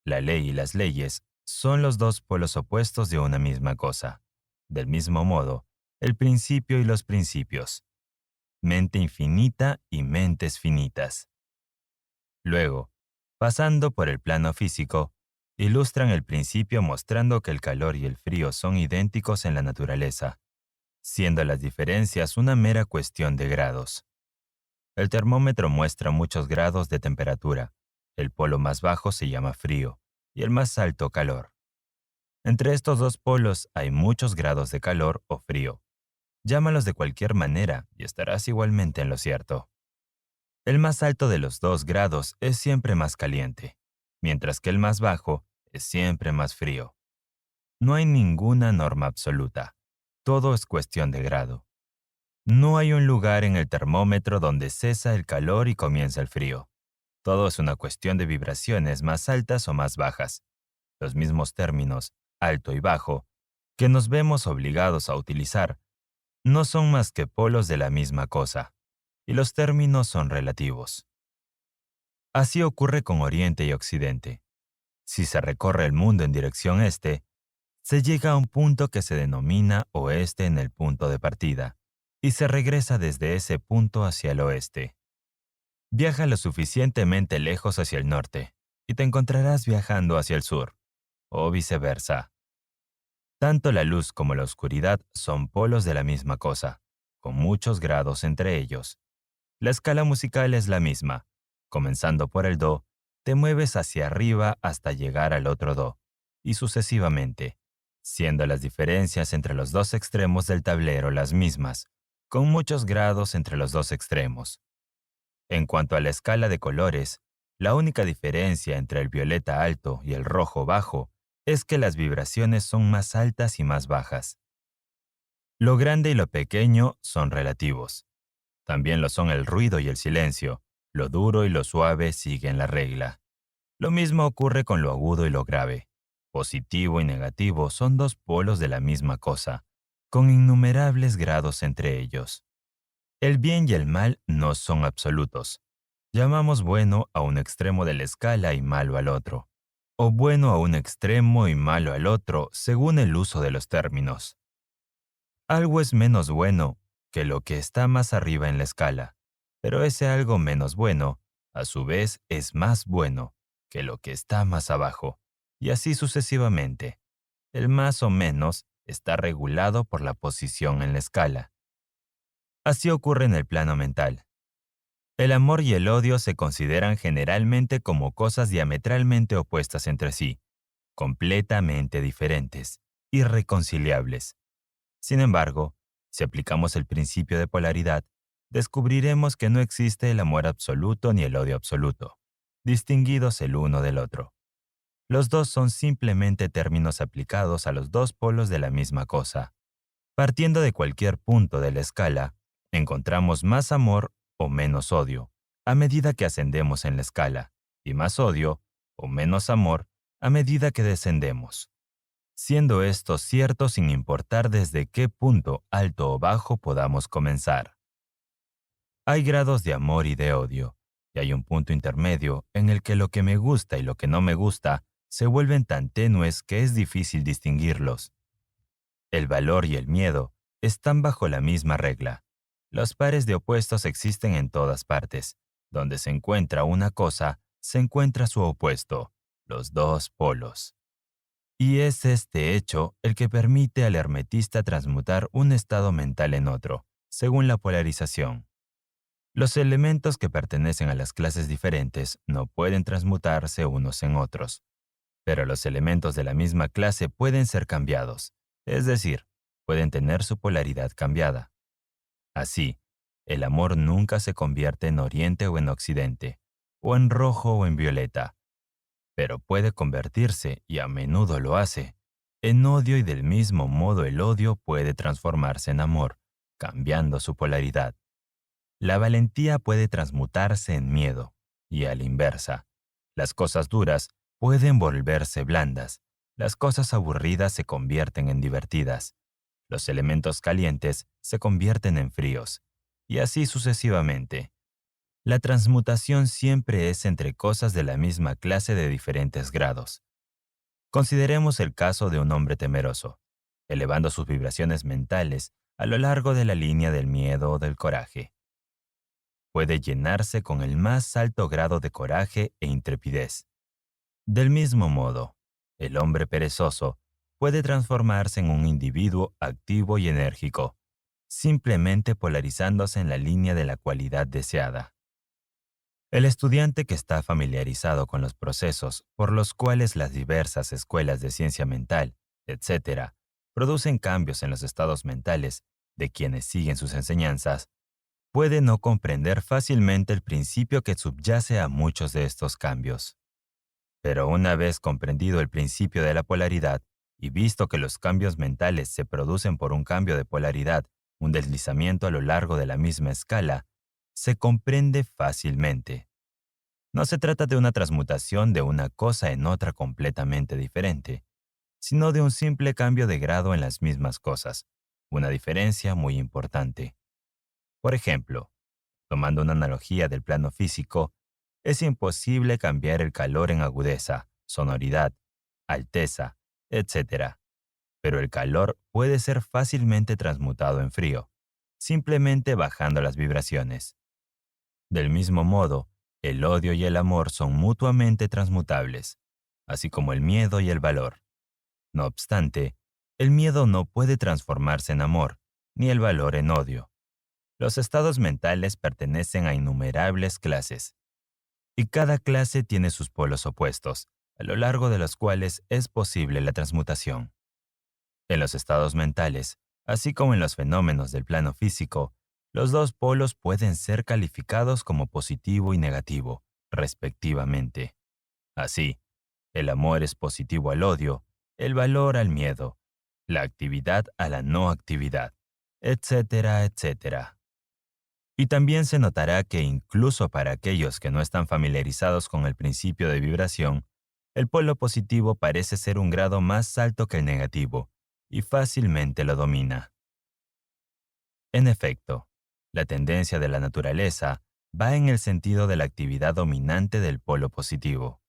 la ley y las leyes son los dos polos opuestos de una misma cosa. Del mismo modo, el principio y los principios. Mente infinita y mentes finitas. Luego, pasando por el plano físico, ilustran el principio mostrando que el calor y el frío son idénticos en la naturaleza, siendo las diferencias una mera cuestión de grados. El termómetro muestra muchos grados de temperatura. El polo más bajo se llama frío y el más alto calor. Entre estos dos polos hay muchos grados de calor o frío. Llámalos de cualquier manera y estarás igualmente en lo cierto. El más alto de los dos grados es siempre más caliente, mientras que el más bajo es siempre más frío. No hay ninguna norma absoluta. Todo es cuestión de grado. No hay un lugar en el termómetro donde cesa el calor y comienza el frío. Todo es una cuestión de vibraciones más altas o más bajas. Los mismos términos, alto y bajo, que nos vemos obligados a utilizar, no son más que polos de la misma cosa, y los términos son relativos. Así ocurre con Oriente y Occidente. Si se recorre el mundo en dirección este, se llega a un punto que se denomina oeste en el punto de partida, y se regresa desde ese punto hacia el oeste. Viaja lo suficientemente lejos hacia el norte, y te encontrarás viajando hacia el sur, o viceversa. Tanto la luz como la oscuridad son polos de la misma cosa, con muchos grados entre ellos. La escala musical es la misma. Comenzando por el do, te mueves hacia arriba hasta llegar al otro do, y sucesivamente, siendo las diferencias entre los dos extremos del tablero las mismas, con muchos grados entre los dos extremos. En cuanto a la escala de colores, la única diferencia entre el violeta alto y el rojo bajo es que las vibraciones son más altas y más bajas. Lo grande y lo pequeño son relativos. También lo son el ruido y el silencio. Lo duro y lo suave siguen la regla. Lo mismo ocurre con lo agudo y lo grave. Positivo y negativo son dos polos de la misma cosa, con innumerables grados entre ellos. El bien y el mal no son absolutos. Llamamos bueno a un extremo de la escala y malo al otro, o bueno a un extremo y malo al otro según el uso de los términos. Algo es menos bueno que lo que está más arriba en la escala, pero ese algo menos bueno, a su vez, es más bueno que lo que está más abajo, y así sucesivamente. El más o menos está regulado por la posición en la escala. Así ocurre en el plano mental. El amor y el odio se consideran generalmente como cosas diametralmente opuestas entre sí, completamente diferentes, irreconciliables. Sin embargo, si aplicamos el principio de polaridad, descubriremos que no existe el amor absoluto ni el odio absoluto, distinguidos el uno del otro. Los dos son simplemente términos aplicados a los dos polos de la misma cosa. Partiendo de cualquier punto de la escala, encontramos más amor o menos odio, a medida que ascendemos en la escala, y más odio o menos amor a medida que descendemos, siendo esto cierto sin importar desde qué punto alto o bajo podamos comenzar. Hay grados de amor y de odio, y hay un punto intermedio en el que lo que me gusta y lo que no me gusta se vuelven tan tenues que es difícil distinguirlos. El valor y el miedo están bajo la misma regla. Los pares de opuestos existen en todas partes. Donde se encuentra una cosa, se encuentra su opuesto, los dos polos. Y es este hecho el que permite al hermetista transmutar un estado mental en otro, según la polarización. Los elementos que pertenecen a las clases diferentes no pueden transmutarse unos en otros, pero los elementos de la misma clase pueden ser cambiados, es decir, pueden tener su polaridad cambiada. Así, el amor nunca se convierte en oriente o en occidente, o en rojo o en violeta, pero puede convertirse, y a menudo lo hace, en odio, y del mismo modo el odio puede transformarse en amor, cambiando su polaridad. La valentía puede transmutarse en miedo, y a la inversa. Las cosas duras pueden volverse blandas, las cosas aburridas se convierten en divertidas, los elementos calientes se convierten en fríos, y así sucesivamente. La transmutación siempre es entre cosas de la misma clase de diferentes grados. Consideremos el caso de un hombre temeroso, elevando sus vibraciones mentales a lo largo de la línea del miedo o del coraje. Puede llenarse con el más alto grado de coraje e intrepidez. Del mismo modo, el hombre perezoso puede transformarse en un individuo activo y enérgico, simplemente polarizándose en la línea de la cualidad deseada. El estudiante que está familiarizado con los procesos por los cuales las diversas escuelas de ciencia mental, etc., producen cambios en los estados mentales de quienes siguen sus enseñanzas, puede no comprender fácilmente el principio que subyace a muchos de estos cambios. Pero una vez comprendido el principio de la polaridad y visto que los cambios mentales se producen por un cambio de polaridad, un deslizamiento a lo largo de la misma escala, se comprende fácilmente. No se trata de una transmutación de una cosa en otra completamente diferente, sino de un simple cambio de grado en las mismas cosas, una diferencia muy importante. Por ejemplo, tomando una analogía del plano físico, es imposible cambiar el calor en agudeza, sonoridad, alteza, etc. Pero el calor puede ser fácilmente transmutado en frío, simplemente bajando las vibraciones. Del mismo modo, el odio y el amor son mutuamente transmutables, así como el miedo y el valor. No obstante, el miedo no puede transformarse en amor, ni el valor en odio. Los estados mentales pertenecen a innumerables clases, y cada clase tiene sus polos opuestos, a lo largo de los cuales es posible la transmutación. En los estados mentales, así como en los fenómenos del plano físico, los dos polos pueden ser calificados como positivo y negativo, respectivamente. Así, el amor es positivo al odio, el valor al miedo, la actividad a la no actividad, etcétera, etcétera. Y también se notará que incluso para aquellos que no están familiarizados con el principio de vibración, el polo positivo parece ser un grado más alto que el negativo, y fácilmente lo domina. En efecto, la tendencia de la naturaleza va en el sentido de la actividad dominante del polo positivo.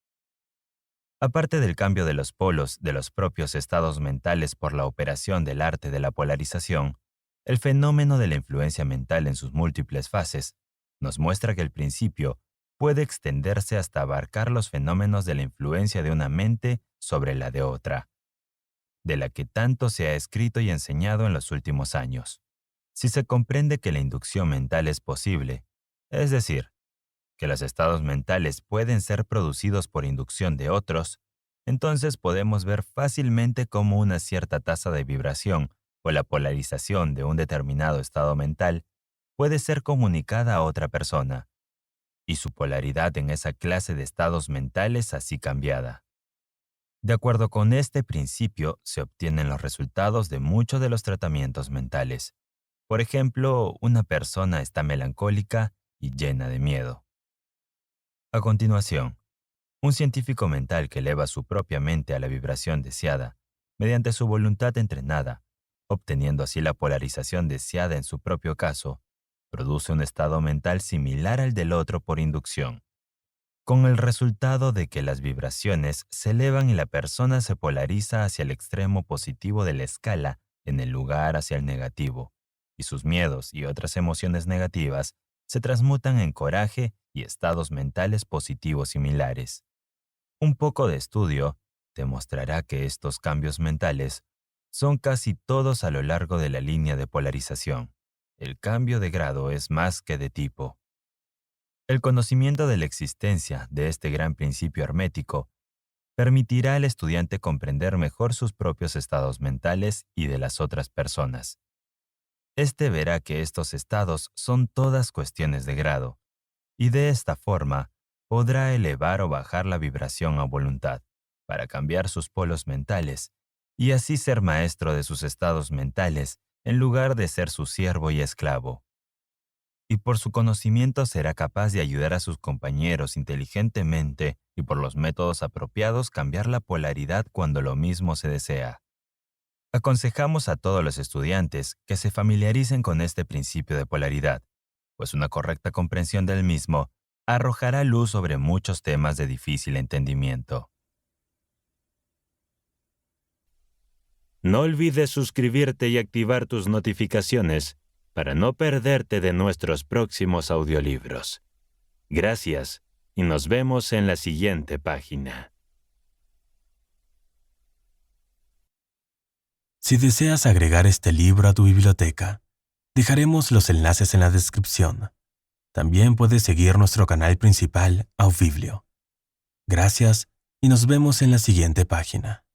Aparte del cambio de los polos de los propios estados mentales por la operación del arte de la polarización, el fenómeno de la influencia mental en sus múltiples fases nos muestra que el principio puede extenderse hasta abarcar los fenómenos de la influencia de una mente sobre la de otra, de la que tanto se ha escrito y enseñado en los últimos años. Si se comprende que la inducción mental es posible, es decir, que los estados mentales pueden ser producidos por inducción de otros, entonces podemos ver fácilmente cómo una cierta tasa de vibración o la polarización de un determinado estado mental puede ser comunicada a otra persona, y su polaridad en esa clase de estados mentales así cambiada. De acuerdo con este principio, se obtienen los resultados de muchos de los tratamientos mentales. Por ejemplo, una persona está melancólica y llena de miedo. A continuación, un científico mental que eleva su propia mente a la vibración deseada, mediante su voluntad entrenada, obteniendo así la polarización deseada en su propio caso, produce un estado mental similar al del otro por inducción, con el resultado de que las vibraciones se elevan y la persona se polariza hacia el extremo positivo de la escala en el lugar hacia el negativo, y sus miedos y otras emociones negativas se transmutan en coraje y estados mentales positivos similares. Un poco de estudio demostrará que estos cambios mentales son casi todos a lo largo de la línea de polarización. El cambio de grado es más que de tipo. El conocimiento de la existencia de este gran principio hermético permitirá al estudiante comprender mejor sus propios estados mentales y de las otras personas. Este verá que estos estados son todas cuestiones de grado, y de esta forma podrá elevar o bajar la vibración a voluntad para cambiar sus polos mentales y así ser maestro de sus estados mentales en lugar de ser su siervo y esclavo. Y por su conocimiento será capaz de ayudar a sus compañeros inteligentemente y por los métodos apropiados cambiar la polaridad cuando lo mismo se desea. Aconsejamos a todos los estudiantes que se familiaricen con este principio de polaridad, pues una correcta comprensión del mismo arrojará luz sobre muchos temas de difícil entendimiento. No olvides suscribirte y activar tus notificaciones para no perderte de nuestros próximos audiolibros. Gracias y nos vemos en la siguiente página. Si deseas agregar este libro a tu biblioteca, dejaremos los enlaces en la descripción. También puedes seguir nuestro canal principal, Auviblio. Gracias y nos vemos en la siguiente página.